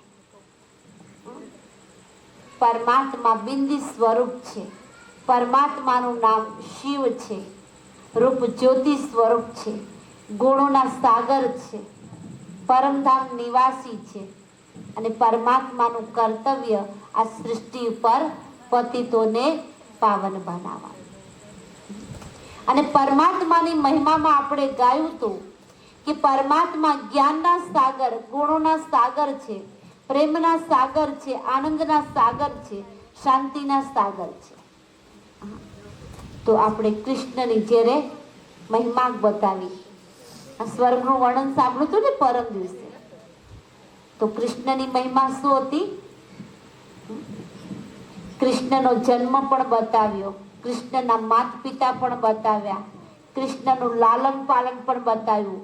પરમાત્મા બિંદી સ્વરૂપ છે. પરમાત્માનું નામ શિવ છે. રૂપ જ્યોતિ સ્વરૂપ છે. ગુણોના સાગર છે. પરમધામ નિવાસી છે. અને પરમાત્માનું કર્તવ્ય આ સૃષ્ટિ ઉપર પતિતોને પાવન બનાવવા. અને પરમાત્માની મહિમામાં આપણે ગાયું હતું કે પરમાત્મા જ્ઞાનના સાગર, ગુણોના સાગર છે, પ્રેમના સાગર છે, આનંદના સાગર છે, શાંતિના સાગર છે. તો આપણે કૃષ્ણની જ્યારે મહિમા બતાવી, આ સ્વર્ગનું વર્ણન સાંભળ્યું હતું ને પરમ દિવસે, તો કૃષ્ણની મહિમા શું હતી? કૃષ્ણનો જન્મ પણ બતાવ્યો, કૃષ્ણના માતા પિતા પણ બતાવ્યા, કૃષ્ણનું લાલન પાલન પણ બતાવ્યું,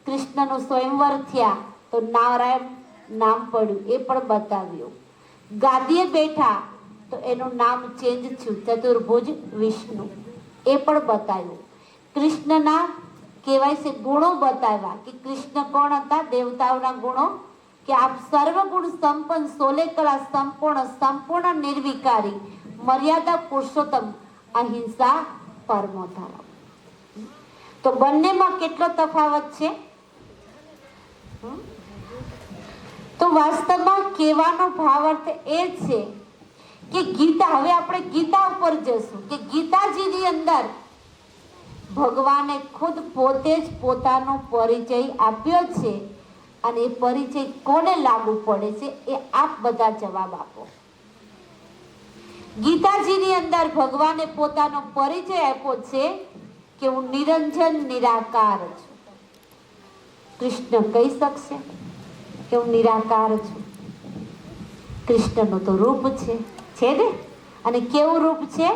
કૃષ્ણનું સ્વયંવર થયા તો નારાયણ નામ પડ્યું એ પણ બતાવ્યું, ગાદીએ બેઠા તો એનું નામ ચેન્જ થયું ચતુર્ભુજ વિષ્ણુ એ પણ બતાવ્યું. કૃષ્ણના કહેવાય છે ગુણો બતાવ્યા કે કૃષ્ણ કોણ હતા, દેવતાઓના ગુણો કે આપ સર્વગુણ સંપન્ન, સોલે કળા સંપૂર્ણ નિર્વિકારી, મર્યાદા પુરુષોત્તમ, અહિંસા પરમો ધર્મ. તો બંનેમાં કેટલો તફાવત છે? તો વાસ્તવમાં કહેવાનો ભાવાર્થ એ છે કે ગીતા, હવે આપણે ગીતા ઉપર જશું કે ગીતાજીની અંદર ભગવાને ખુદ પોતે જ પોતાનો પરિચય આપ્યો છે અને એ પરિચય કોને લાગુ પડે છે એ આપ બધા જવાબ આપો. ગીતાજીની અંદર ભગવાને પોતાનો પરિચય આપ્યો છે કે હું નિરંજન નિરાકાર છું. કૃષ્ણ કહી શકશે કે હું નિરાકાર છું? કૃષ્ણનું તો રૂપ છે ને, અને કેવું રૂપ છે?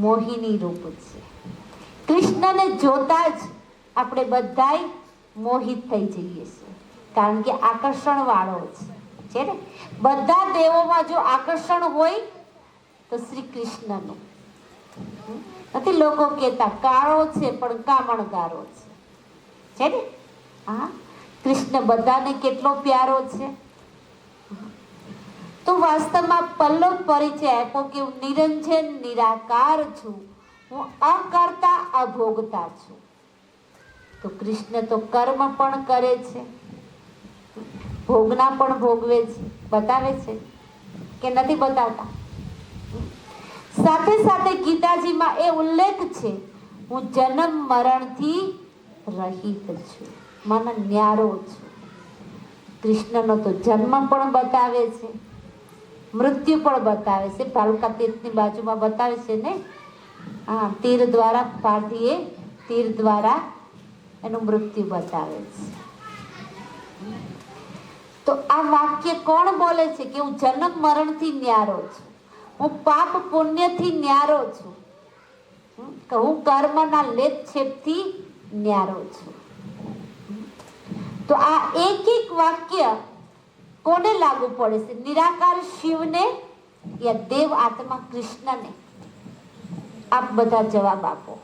મોહિની રૂપ છે. કૃષ્ણને જોતા જ આપણે બધાય મોહિત થઈ જઈએ છીએ, કારણ કે આકર્ષણ વાળો છે ને. બધા દેવોમાં જો આકર્ષણ હોય તો શ્રી કૃષ્ણનું નથી. લોકો કહેતા કાળો છે પણ કામણગારો છે ને. હા, કૃષ્ણ બધાને કેટલો પ્યારો છે. તો વાસ્તવમાં પલ્લવ પરિચય આપ્યો કે હું નિરંજન નિરાકાર છું, હું અકર્તા અભોગતા છું. તો કૃષ્ણ તો કર્મ પણ કરે છે, ભોગના પણ ભોગવે છે, બતાવે છે કે નથી બતાવતા? સાથે સાથે ગીતાજીમાં એ ઉલ્લેખ છે હું જન્મ મરણથી રહિત છું, મને ન્યારો છું. કૃષ્ણનો તો જન્મ પણ બતાવે છે, મૃત્યુ પણ બતાવે છે. ભાલુકા તીર્થની બાજુમાં બતાવે છે ને. હા, તીર દ્વારા, પાર્થીએ તીર દ્વારા એનું મૃત્યુ બતાવે છે. તો આ વાક્ય કોણ બોલે છે કે હું જન્મ મરણથી ન્યારો છું, હું પાપ પુણ્યથી ન્યારો છું, કે હું કર્મના લેપછેપથી ન્યારો છું. તો આ એક એક વાક્ય કોને લાગુ પડે છે? નિરાકાર શિવને યા દેવ આત્મા કૃષ્ણને? આપ બધા જવાબ આપો.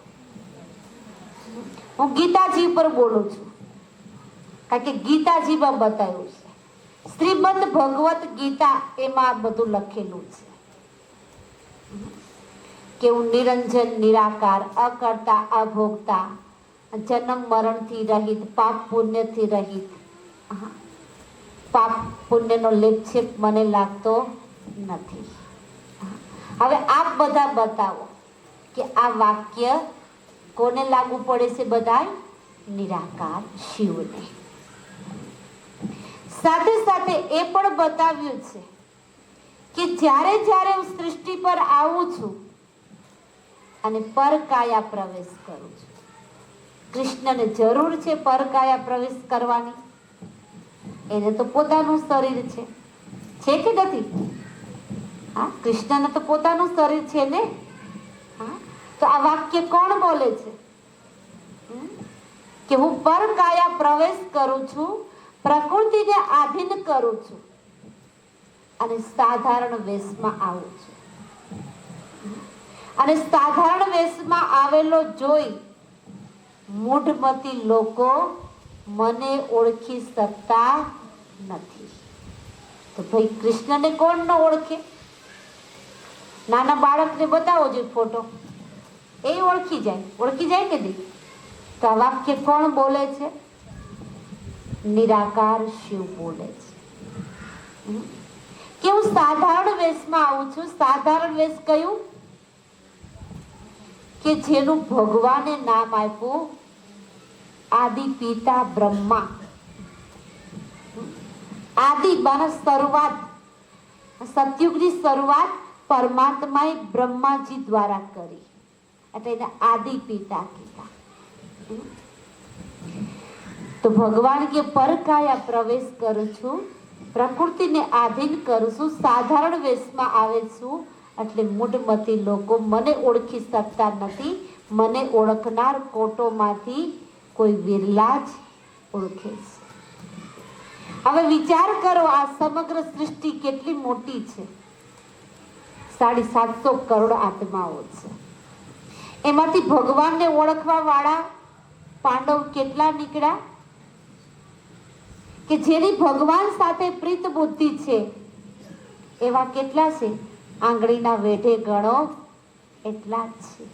હું ગીતાજી પર બોલું છું, કારણ કે ગીતાજીમાં બતાવ્યું છે. શ્રીમદ ભગવત ગીતા એમાં બધું લખેલું છે કે હું નિરંજન નિરાકાર, અકર્તા અભોગતા, જન્મ મરણથી રહિત, પાપ પુણ્યથી રહિત. પાપ પુણ્યનો લેપછેપ મને લાગતો નથી. હવે આપ બધા બતાવો કે આ વાક્ય કોને લાગુ પડે છે? બધાય નિરાકાર શિવને. સાથે સાથે એ પણ બતાવ્યું છે કે જ્યારે જ્યારે હું સૃષ્ટિ પર આવું છું અને પર કાયા પ્રવેશ કરું છું, કૃષ્ણને જરૂર છે પરકાયા પ્રવેશ કરવાની? એને તો પોતાનું શરીર છે કે નથી? હા, કૃષ્ણને તો પોતાનું શરીર છે ને. હા, તો આ વાક્ય કોણ બોલે છે? કે હું પરકાયા પ્રવેશ કરું છું, પ્રકૃતિને આધીન કરું છું અને સાધારણ વેશમાં આવું છું. અને સાધારણ વેશમાં આવેલો જોઈ મૂઢમતી લોકો મને ઓળખી શકતા નથી. તો ભાઈ કૃષ્ણને કોણ ન ઓળખે? નાના બાળકને બતાવો જોઈએ ફોટો, એ ઓળખી જાય કે નહીં? તો આ વાક્ય કોણ બોલે છે? નિરાકાર શિવ બોલે છે કે હું સાધારણ વેશમાં આવું છું. સાધારણ વેશ કયું? કે જેનું ભગવાને નામ આપ્યું આદિ પિતા બ્રહ્મા. આદિ માનો શરૂઆત, સતયુગની શરૂઆત પરમાત્માએ બ્રહ્માજી દ્વારા કરી, એટલે એને આદિ પિતા કીધા. તો ભગવાન કે પરકાયા પ્રવેશ કરું છું, પ્રકૃતિને આધીન કરું છું, સાધારણ વેશમાં આવે છું, એટલે મૂઢમતી લોકો મને ઓળખી શકતા નથી. મને ઓળખનાર કોટોમાંથી કોઈ વિરલા જ ઓળખે છે. હવે વિચાર કરો, આ સમગ્ર સૃષ્ટિ કેટલી મોટી છે. 750 કરોડ આત્માઓ છે. એમાંથી ભગવાનને ઓળખવા વાળા પાંડવ કેટલા નીકળ્યા? કે જેની ભગવાન સાથે પ્રીત બુદ્ધિ છે એવા કેટલા છે? આંગળીના વેઢે ગણો એટલા જ છે.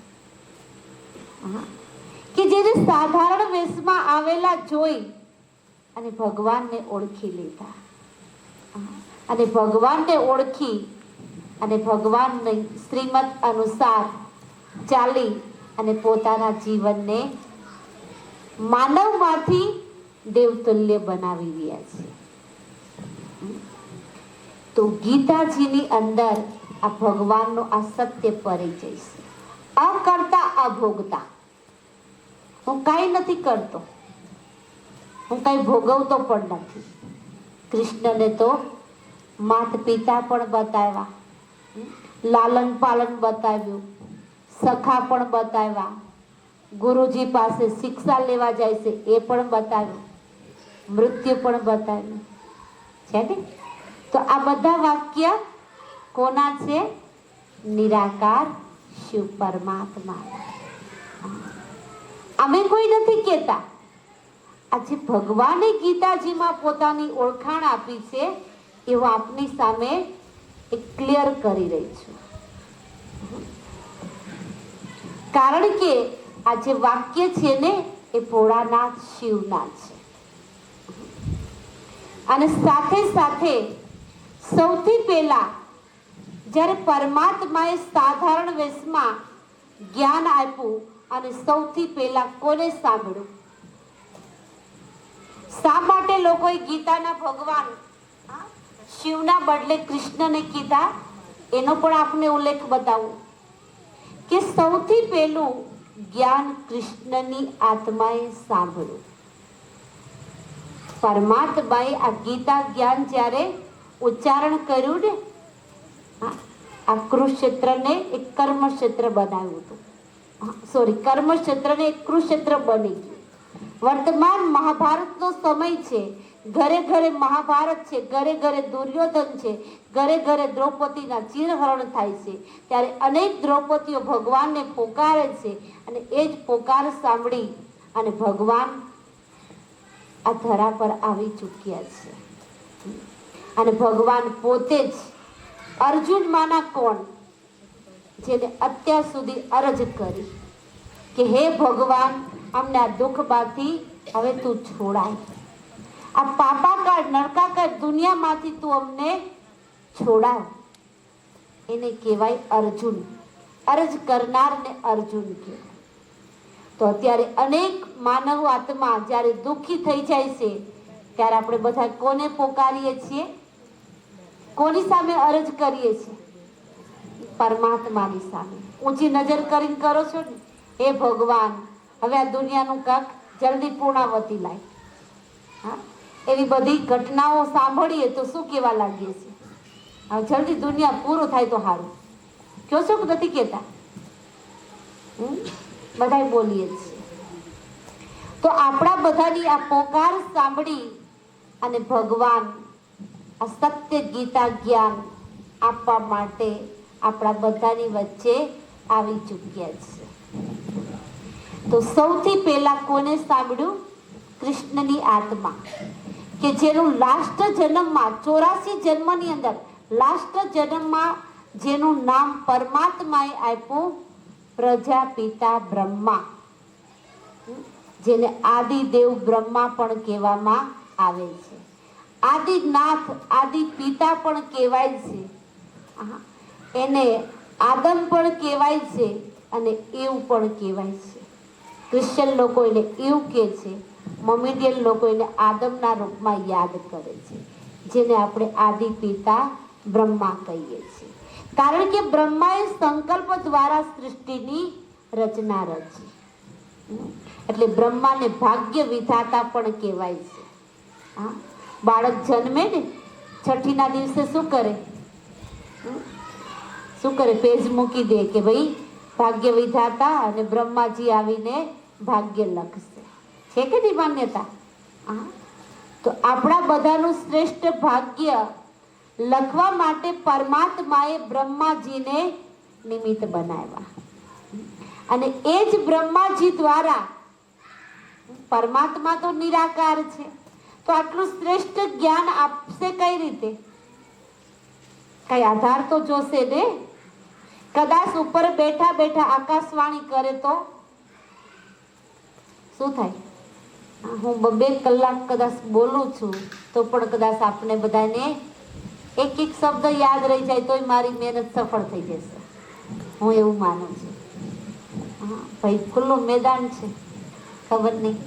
કે જેને સાધારણ વેશમાં આવેલા જોઈ અને ભગવાનને ઓળખી લીધા, અને ભગવાનને ઓળખી અને ભગવાનની શ્રીમત અનુસાર ચાલી અને પોતાના જીવનને માનવમાંથી દેવતુલ્ય બનાવી રહ્યા છે. તો ગીતાજીની અંદર આ ભગવાનનો આ સત્ય પરિચય છે. અકર્તા અભોગતા. હું કાંઈ નથી કરતો, હું કાંઈ ભોગવતો પણ નથી. કૃષ્ણને તો માતા પિતા પણ બતાવ્યા, લાલન પાલન બતાવ્યું, સખા પણ બતાવ્યા, ગુરુજી પાસે શિક્ષા લેવા જાય છે એ પણ બતાવ્યું, મૃત્યુ પણ બતાવ્યું છે ને. તો આ બધા વાક્ય કોના છે? નિરાકાર શિવ પરમાત્મા. અમે કોઈ નથી કહેતા. આજે ભગવાને ગીતાજીમાં પોતાની ઓળખાણ આપી છે એવું આપની સામે એક ક્લિયર કરી રહી છું. કારણ કે આ જે વાક્ય છે ને એ ભોળાનાથ શિવના છે. અને સાથે સાથે સૌથી પહેલા જ્યારે પરમાત્માએ સાધારણ વેશમાં જ્ઞાન આપ્યું અને સૌથી પહેલા કોને સાંભળ્યું? શા માટે લોકોએ ગીતાના ભગવાન શિવના બદલે કૃષ્ણને કીધા? એનો પણ આપને ઉલ્લેખ બતાવું કે સૌથી પહેલું જ્ઞાન કૃષ્ણની આત્માએ સાંભળ્યું. પરમાત્માએ આ ગીતા જ્ઞાન જ્યારે ઉચ્ચારણ કર્યું ને, આ કુરુક્ષેત્રને એક કર્મક્ષેત્ર બનાવ્યું હતું. કર્મક્ષેત્રને એક કુરુક્ષેત્ર બની ગયું. વર્તમાન મહાભારતનો સમય છે. ઘરે ઘરે મહાભારત છે, ઘરે ઘરે દુર્યોધન છે, ઘરે ઘરે દ્રૌપદીના ચીરહરણ થાય છે. ત્યારે અનેક દ્રૌપદીઓ ભગવાનને પોકારે છે અને એ જ પોકાર સાંભળી અને ભગવાન આ ધરા પર આવી ચૂક્યા છે. અને ભગવાન પોતે જ અર્જુન માના કોણ, જેને અત્યાર સુધી અરજ કરી કે હે ભગવાન, અમને આ દુઃખમાંથી હવે તું છોડાય, આ પાપાકાર નરકાકાર દુનિયામાંથી તું અમને છોડાવ. એને કહેવાય અર્જુન. અરજ કરનારને અર્જુન કહેવાય. તો અત્યારે અનેક માનવ આત્મા જ્યારે દુઃખી થઈ જાય છે ત્યારે આપણે બધા કોને પોકારીએ છીએ? કોની સામે અરજ કરીએ છીએ? પરમાત્માની સામે. ઊંચી નજર કરીને કરો છો ને, હે ભગવાન, હવે આ દુનિયાનું કાંક જલ્દી પૂર્ણાવતી લાય. હા, એવી બધી ઘટનાઓ સાંભળીએ તો શું કહેવા લાગીએ છીએ? હવે જલ્દી દુનિયા પૂરું થાય તો સારું. કયો છો કે નથી કહેતા? બધાય બોલીએ છીએ. તો આપણા બધાની આ પોકાર સાંભળી અને ભગવાન આ સત્ય ગીતા જ્ઞાન આપવા માટે આપણા બધાની વચ્ચે આવી ચૂક્યા છે. તો સૌથી પહેલા કોને સાંભળ્યું? કૃષ્ણની આત્મા, કે જેનું લાસ્ટ જન્મમાં 84 જન્મની અંદર લાસ્ટ જન્મમાં જેનું નામ પરમાત્માએ આપ્યું પ્રજાપિતા બ્રહ્મા, જેને આદિદેવ બ્રહ્મા પણ કહેવામાં આવે છે. આદિનાથ આદિ પિતા પણ કહેવાય છે. એને આદમ પણ કહેવાય છે અને એવું પણ કહેવાય છે. ક્રિશ્ચન લોકો એને એવું કહે છે, મોમેડિયન લોકો એને આદમના રૂપમાં યાદ કરે છે, જેને આપણે આદિ પિતા બ્રહ્મા કહીએ છીએ. કારણ કે બ્રહ્માએ સંકલ્પ દ્વારા સૃષ્ટિની રચના રચી, એટલે બ્રહ્માને ભાગ્ય વિધાતા પણ કહેવાય છે. હા, બાળક જન્મે ને છઠ્ઠીના દિવસે શું કરે? પેજ મૂકી દે કે ભાઈ ભાગ્ય વિધાતા અને બ્રહ્માજી આવીને ભાગ્ય લખશે. છે કે નહીં માન્યતા? હા, તો આપણા બધાનું શ્રેષ્ઠ ભાગ્ય લખવા માટે પરમાત્માએ બ્રહ્માજીને નિમિત્ત બનાવ્યા, અને એ જ બ્રહ્માજી દ્વારા, પરમાત્મા તો નિરાકાર છે, તો આટલું શ્રેષ્ઠ જ્ઞાન આપશે કઈ રીતે? કઈ આધાર તો જોશે ને. કદાચ ઉપર બેઠા બેઠા આકાશવાણી કરે તો શું થાય? હું 2 કલાક કદાચ બોલું છું તો પણ કદાચ આપણે બધાને એક એક શબ્દ યાદ રહી જાય તોય મારી મહેનત સફળ થઈ જશે. હું એવું માનું છું. હા ભાઈ, ખુલ્લું મેદાન છે, ખબર નહીં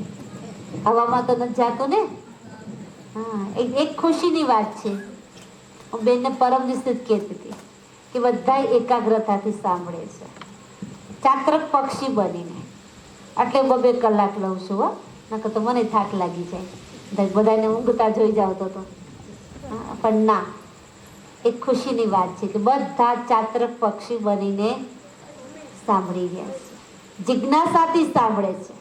હવામાં તો નથી જાતું ને. હા, એક ખુશીની વાત છે. હું બેનને પરમ દિવસે જ કહેતી હતી કે બધા એકાગ્રતાથી સાંભળે છે, ચાતરક પક્ષી બનીને. એટલે 2 કલાક લઉં છું. હો, નકર તો મને થાક લાગી જાય, બધાને ઊંઘતા જોઈ જાવ તો. પણ ના, એક ખુશીની વાત છે કે બધા ચાતરક પક્ષી બનીને સાંભળી રહ્યા છે, જિજ્ઞાસાથી સાંભળે છે.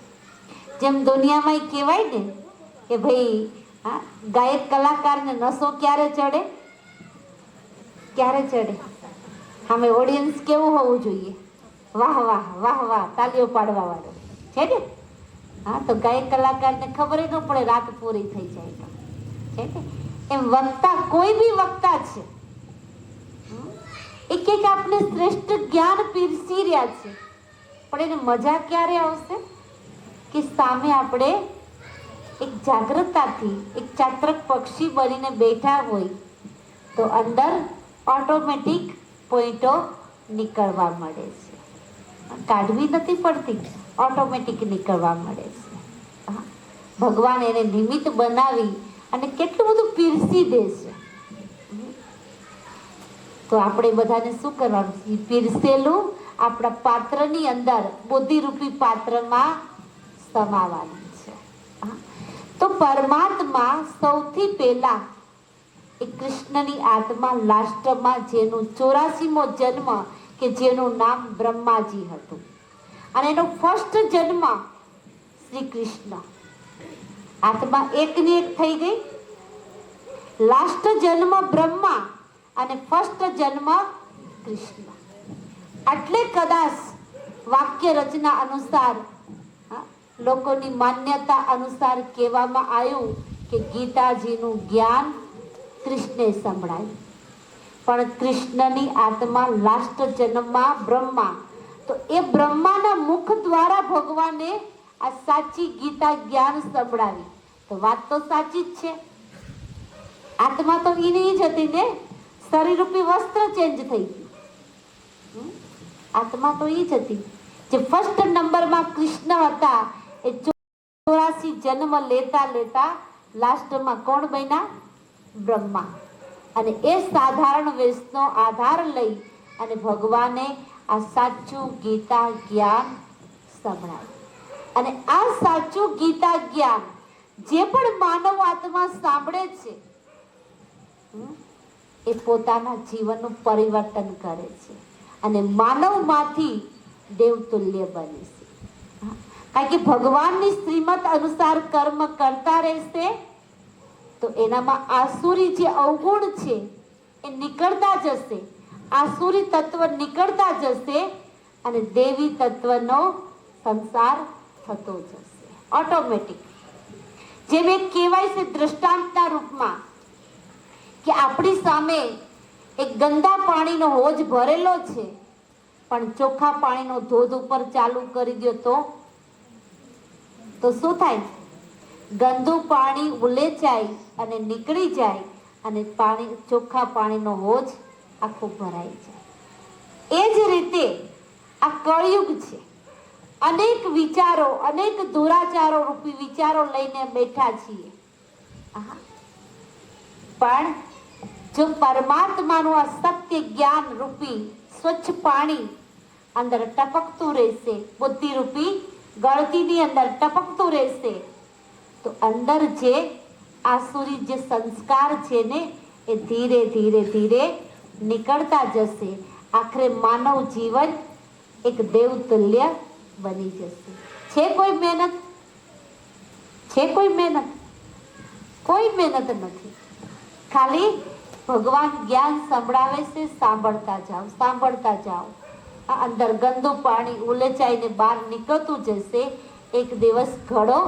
જેમ દુનિયામાં કહેવાય ને કે ભાઈ ગાયક કલાકારને નશો ક્યારે ચડે? ક્યારે ચડે? સામે ઓડિયન્સ કેવું હોવું જોઈએ? વાહ વાહ વાહ વાહ, તાલીઓ પાડવા વાળો છે ને. હા, તો ગાયક કલાકારને ખબર ન પડે, રાત પૂરી થઈ જાય તો, છે ને. એમ વક્તા, કોઈ બી વક્તા છે, એક આપણે શ્રેષ્ઠ જ્ઞાન પીરસી રહ્યા છે, પણ એને મજા ક્યારે આવશે? કે સામે આપણે એક જાગૃતતાથી એક ચાતરક પક્ષી બનીને બેઠા હોય તો અંદર ઓટોમેટિક પોઈન્ટો નીકળવા મળે છે. કાઢવી નથી પડતી, ઓટોમેટિક નીકળવા મળે છે. ભગવાન એને નિમિત્ત બનાવી અને કેટલું બધું પીરસી દે છે. તો આપણે બધાને શું કરવાનું? પીરસેલું આપણા પાત્રની અંદર, બુદ્ધિરૂપી પાત્રમાં સમાવાનું છે. તો પરમાત્મા સૌથી પહેલા એ કૃષ્ણની આત્મા લાસ્ટમાં, જેનું 84મો જન્મ, કે જેનું નામ બ્રહ્માજી હતું, અને એનો ફર્સ્ટ જન્મ શ્રી કૃષ્ણ. આત્મા એકની એક થઈ ગઈ. લાસ્ટ જન્મ બ્રહ્મા અને ફર્સ્ટ જન્મ કૃષ્ણ. એટલે કદાચ વાક્ય રચના અનુસાર, લોકોની માન્યતા અનુસાર કહેવામાં આવ્યું કે ગીતાજીનું જ્ઞાન કૃષ્ણે સંભળાયું. પણ કૃષ્ણની આત્મા લાસ્ટ જન્મમાં બ્રહ્મા, તો એ બ્રહ્માના મુખ દ્વારા ભગવાને આ સાચી ગીતા જ્ઞાન સંભળાવી. તો વાત તો સાચી જ છે. આત્મા તો એની જ હતી ને, શરીરરૂપી વસ્ત્ર ચેન્જ થઈ ગયું. આત્મા તો એ જ હતી જે ફર્સ્ટ નંબરમાં કૃષ્ણ હતા. એ 84 જન્મ લેતા લેતા લાસ્ટમાં કોણ બન્યા? બ્રહ્મા. અને એ સાધારણ વેશનો આધાર લઈ અને ભગવાને આ સાચું ગીતા જ્ઞાન સંભળાવ્યું. અને આ સાચું ગીતા જ્ઞાન જે પણ માનવ આત્મા સાંભળે છે એ પોતાના જીવનનું પરિવર્તન કરે છે અને માનવમાંથી દેવતુલ્ય બને છે. કારણ કે ભગવાનની શ્રીમત અનુસાર કર્મ કરતા રહેશે તો એનામાં આસુરી જે અવગુણ છે એ નીકળતા જશે, આસુરી તત્વ નીકળતા જશે અને દેવી તત્વનો સંસાર થતો જશે ઓટોમેટિક. જેમ એક કહેવાય છે દ્રષ્ટાંતના રૂપમાં કે આપણી સામે એક ગંદા પાણીનો હોજ ભરેલો છે પણ ચોખ્ખા પાણીનો ધોધ ઉપર ચાલુ કરી દો તો શું થાય? ગંદુ પાણી ઉલેચાય અને નીકળી જાય અને ચોખ્ખા પાણીનો હોજ આખો ભરાઈ જાય. એ જ રીતે આ કળિયુગ છે. અનેક વિચારો, અનેક દુરાચારો રૂપી વિચારો લઈને બેઠા છીએ. પણ જો પરમાત્માનું આ સત્ય જ્ઞાન રૂપી સ્વચ્છ પાણી અંદર ટપકતું રહેશે, બુદ્ધિ રૂપી ગળતીની અંદર ટપકતું રહેશે તો અંદર જે આસુરી જે સંસ્કાર છે ને એ ધીરે ધીરે ધીરે નીકળતા જશે. આખરે માનવ જીવન એક દેવતુલ્ય બની જશે. છે કોઈ મહેનત? છે કોઈ મહેનત? કોઈ મહેનત નથી. ખાલી ભગવાન જ્ઞાન સંભળાવે છે, સાંભળતા જાઓ, સાંભળતા જાઓ. આ અંદર ગંદુ પાણી ઉલેચાઈને બહાર નીકળતું જશે. એક દિવસ ઘડો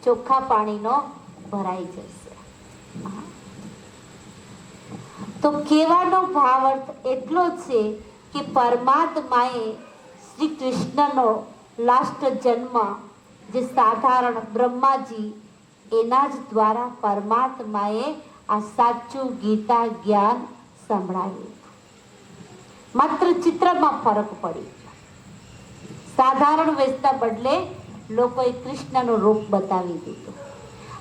ચોખ્ખા પાણીનો ભરાઈ જશે. તો કહેવાનો ભાવાર્થ એટલો છે કે પરમાત્માએ શ્રી કૃષ્ણનો લાસ્ટ જન્મ જે સાધારણ બ્રહ્માજી એના જ દ્વારા પરમાત્માએ આ સાચું ગીતા જ્ઞાન સંભળાવ્યું. માત્ર ચિત્રમાં ફરક પડી. સાધારણ વેચતા બદલે લોકોએ કૃષ્ણનું રૂપ બતાવી દીધું.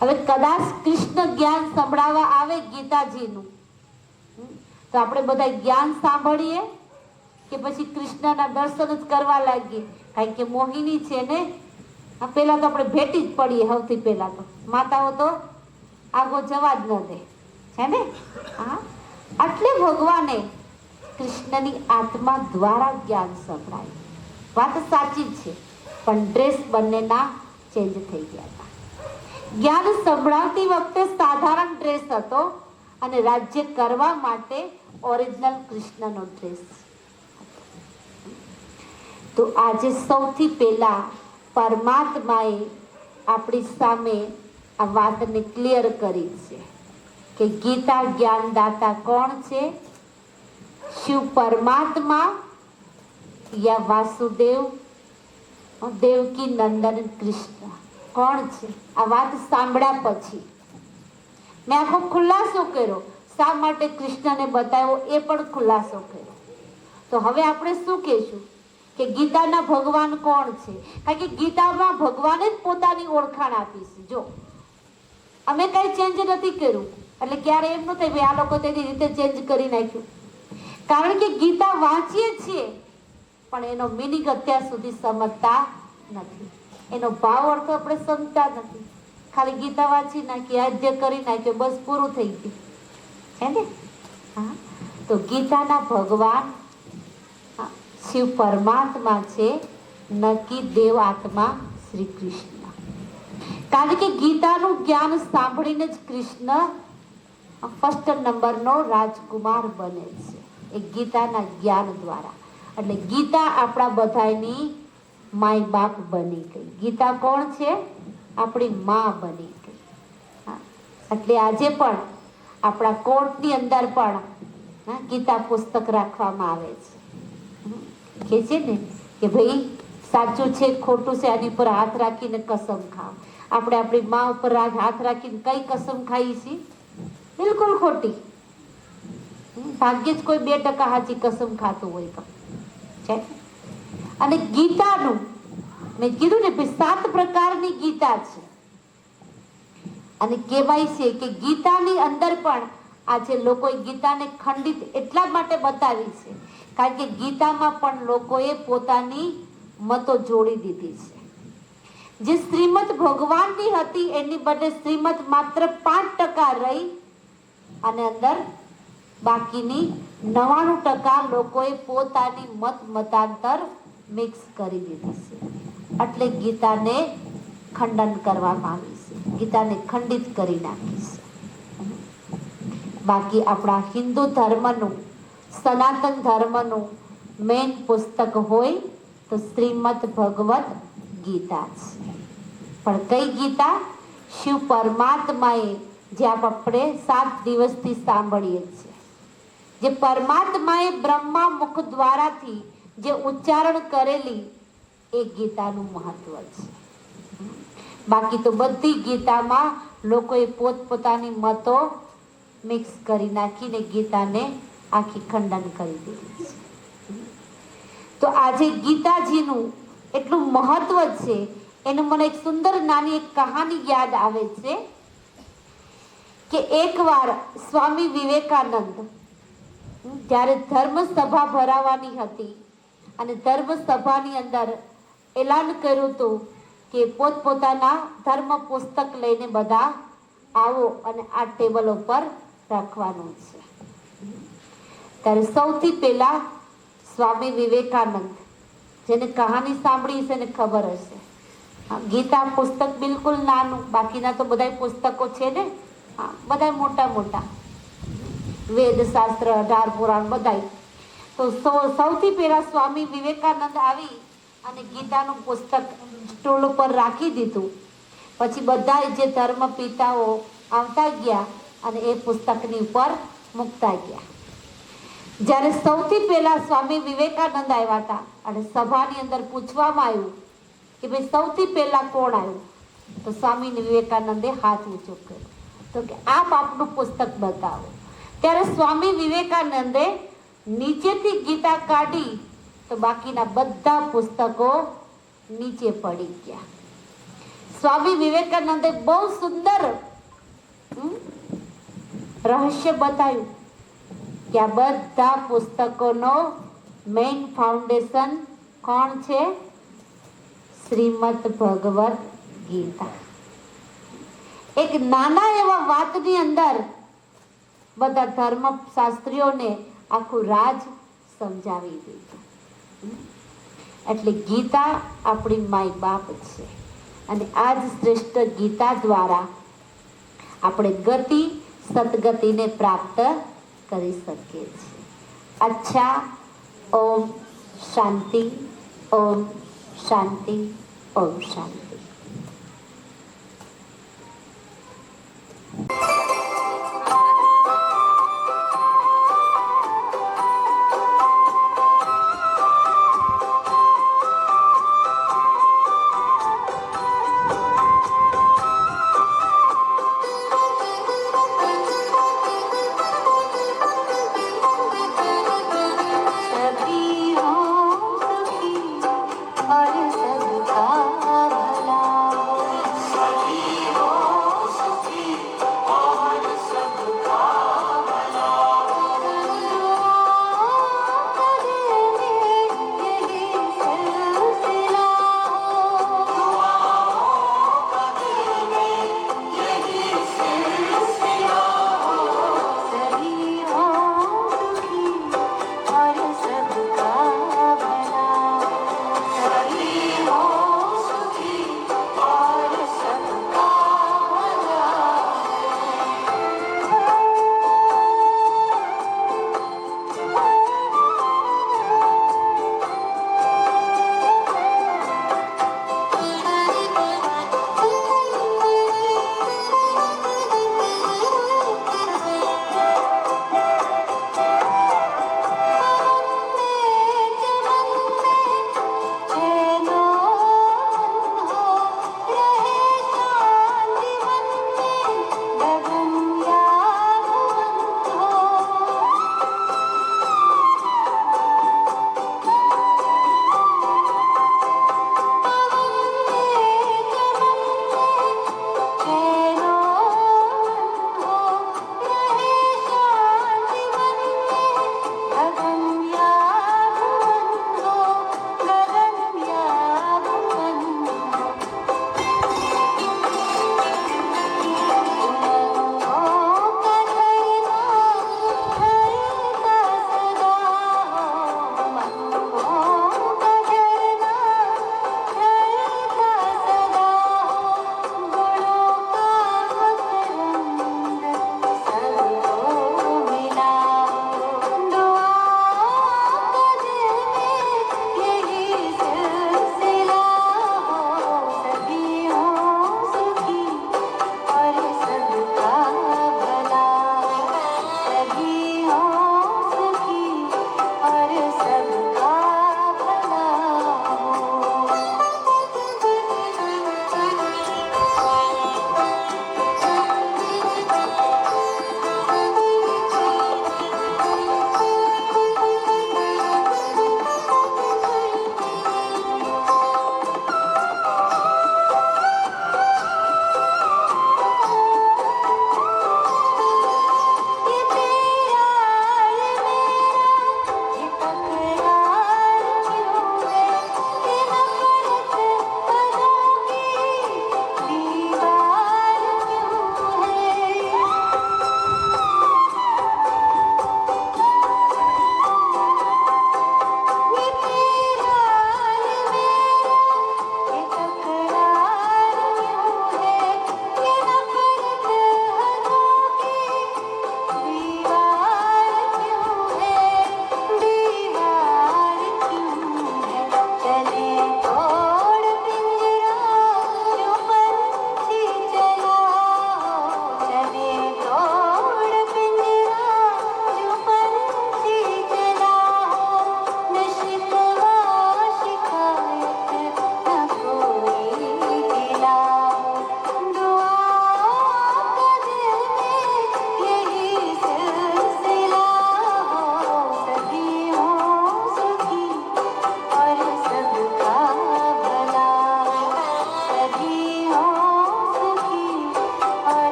હવે કદાચ કૃષ્ણ જ્ઞાન સંભળાવવા આવે ગીતાજીનું તો આપણે બધા જ્ઞાન સાંભળીએ કે પછી કૃષ્ણના દર્શન જ કરવા લાગીએ? કારણ કે મોહિની છે ને, પેલા તો આપણે ભેટી જ પડીએ. સૌથી પહેલા તો માતાઓ તો આગો જવા જ ન દે છે ને. એટલે ભગવાને કૃષ્ણની આત્મા દ્વારા જ્ઞાન સંભળાયું. વાત સાચી છે પણ ડ્રેસ બંનેના ચેન્જ થઈ ગયા હતા. જ્ઞાન સંભળાવતી વખતે સાધારણ ડ્રેસ હતો અને રાજ્ય કરવા માટે ઓરિજિનલ કૃષ્ણનો ડ્રેસ. તો આજે સૌથી પહેલા પરમાત્માએ આપણી સામે આ વાતને ક્લિયર કરી છે કે ગીતા જ્ઞાનદાતા કોણ છે? શિવ પરમાત્મા યા વાસુદેવ દેવકી નંદન કૃષ્ણ કોણ છે? આ વાત સાંભળ્યા પછી મેં આખો ખુલાસો કર્યો. શા માટે કૃષ્ણને બતાવ્યો એ પણ ખુલાસો કર્યો. તો હવે આપણે શું કહેશું કે ગીતાના ભગવાન કોણ છે? કારણ કે ગીતામાં ભગવાને જ પોતાની ઓળખાણ આપી છે. જો અમે કઈ ચેન્જ નથી કર્યું એટલે ક્યારે એમ ન થાય ભાઈ આ લોકો તેની રીતે ચેન્જ કરી નાખ્યું. કારણ કે ગીતા વાંચીએ છીએ પણ એનો મિનિંગ અત્યાર સુધી સમજતા નથી. એનો ભાવ અર્થ આપણે સમજતા નથી. ખાલી ગીતા વાંચી નાખીએ, અધ્યય કરી નાખ્યો, બસ પૂરું થઈ ગયું છે ને. તો ગીતાના ભગવાન શિવ પરમાત્મા છે, નકી દેવ આત્મા શ્રી કૃષ્ણ. કારણ કે ગીતાનું જ્ઞાન સાંભળીને જ કૃષ્ણ ફર્સ્ટ નંબરનો રાજકુમાર બને છે એ ગીતાના જ્ઞાન દ્વારા. એટલે ગીતા આપણા બધાની માય બાપ બની ગઈ. ગીતા કોણ છે? આપણી માં બની ગઈ. એટલે આજે પણ આપણા કોર્ટની અંદર પણ ગીતા પુસ્તક રાખવામાં આવે છે કે છે ને કે ભાઈ સાચું છે ખોટું છે આની પર હાથ રાખીને કસમ ખાઓ. આપણે આપણી માં ઉપર હાથ રાખીને કઈ કસમ ખાઈ છીએ? બિલકુલ ખોટી. ભાગ્યે જ કોઈ 2% સાચી કસમ ખાતું હોય તો છે. અને ગીતાનું મેં કીધું ને 7 પ્રકારની ગીતા છે અને કહેવાય છે કે ગીતાની અંદર પણ આજે લોકોએ ગીતાને ખંડિત એટલા માટે બતાવી છે કારણ કે ગીતામાં પણ લોકોએ પોતાની મતો જોડી દીધી છે. જે શ્રીમદ ભગવાનની હતી એની બદલે શ્રીમદ માત્ર 5% રહી અને અંદર બાકીની 99% લોકોએ પોતાની મતાંતર મિક્સ કરી દીધી છે. એટલે ગીતાને ખંડન કરવામાં આવી છે, ગીતાને ખંડિત કરી નાખી છે. બાકી આપણા હિન્દુ ધર્મનું, સનાતન ધર્મનું મેઇન પુસ્તક હોય તો શ્રીમદ ભગવદ ગીતા છે. પણ કઈ ગીતા? શિવ પરમાત્માએ જે આપણે 7 દિવસથી સાંભળીએ છીએ, જે પરમાત્માએ બ્રહ્મા મુખ દ્વારાથી જે ઉચ્ચારણ કરેલી એ ગીતાનું મહત્વ છે. બાકી તો બધી ગીતામાં લોકોએ પોતપોતાની મતો મિક્સ કરી નાખીને ગીતાને આખી ખંડન કરી દીધી છે. તો આજે ગીતાજીનું એટલું મહત્વ છે એનું મને એક સુંદર નાની એક કહાની યાદ આવે છે કે એકવાર સ્વામી વિવેકાનંદ જ્યારે ધર્મ સભા ભરાવાની હતી અને ધર્મ સભાની અંદર એલાન કર્યું હતું કે પોતપોતાના ધર્મ પુસ્તક લઈને બધા આવો અને આ ટેબલ ઉપર રાખવાનું છે. ત્યારે સૌથી પહેલા સ્વામી વિવેકાનંદ, જેને કહાની સાંભળી છે એને ખબર હશે, ગીતા પુસ્તક બિલકુલ નાનું, બાકીના તો બધા પુસ્તકો છે ને, બધા મોટા મોટા વેદ શાસ્ત્ર, 18 પુરાણ બધાય. તો સૌથી પહેલા સ્વામી વિવેકાનંદ આવી અને ગીતાનું પુસ્તક સ્ટોલ ઉપર રાખી દીધું. પછી બધા જે ધર્મ પિતાઓ આવતા ગયા અને એ પુસ્તકની ઉપર મૂકતા ગયા. જ્યારે સૌથી પહેલા સ્વામી વિવેકાનંદ આવ્યા હતા અને સભાની અંદર પૂછવામાં આવ્યું કે ભાઈ સૌથી પહેલા કોણ આવ્યું, તો સ્વામી વિવેકાનંદે હાથ ઊંચો કર્યો તો કે આપ આપનું પુસ્તક બતાવો. ત્યારે સ્વામી વિવેકાનંદે નીચેથી ગીતા કાઢી તો બાકીના બધા પુસ્તકો નીચે પડી ગયા. સ્વામી વિવેકાનંદે બહુ સુંદર રહસ્ય બતાવ્યું કે આ બધા પુસ્તકોનો મેઇન ફાઉન્ડેશન કોણ છે? શ્રીમદ ભગવદ ગીતા. એક નાના એવા વાતની અંદર બધા ધર્મ શાસ્ત્રીઓને આખું રાજ સમજાવી દીધું. એટલે ગીતા આપણી માય બાપ છે અને આ જ શ્રેષ્ઠ ગીતા દ્વારા આપણે ગતિ સદગતિને પ્રાપ્ત કરી શકીએ છીએ. અચ્છા, ઓમ શાંતિ, ઓમ શાંતિ, ઓમ શાંતિ.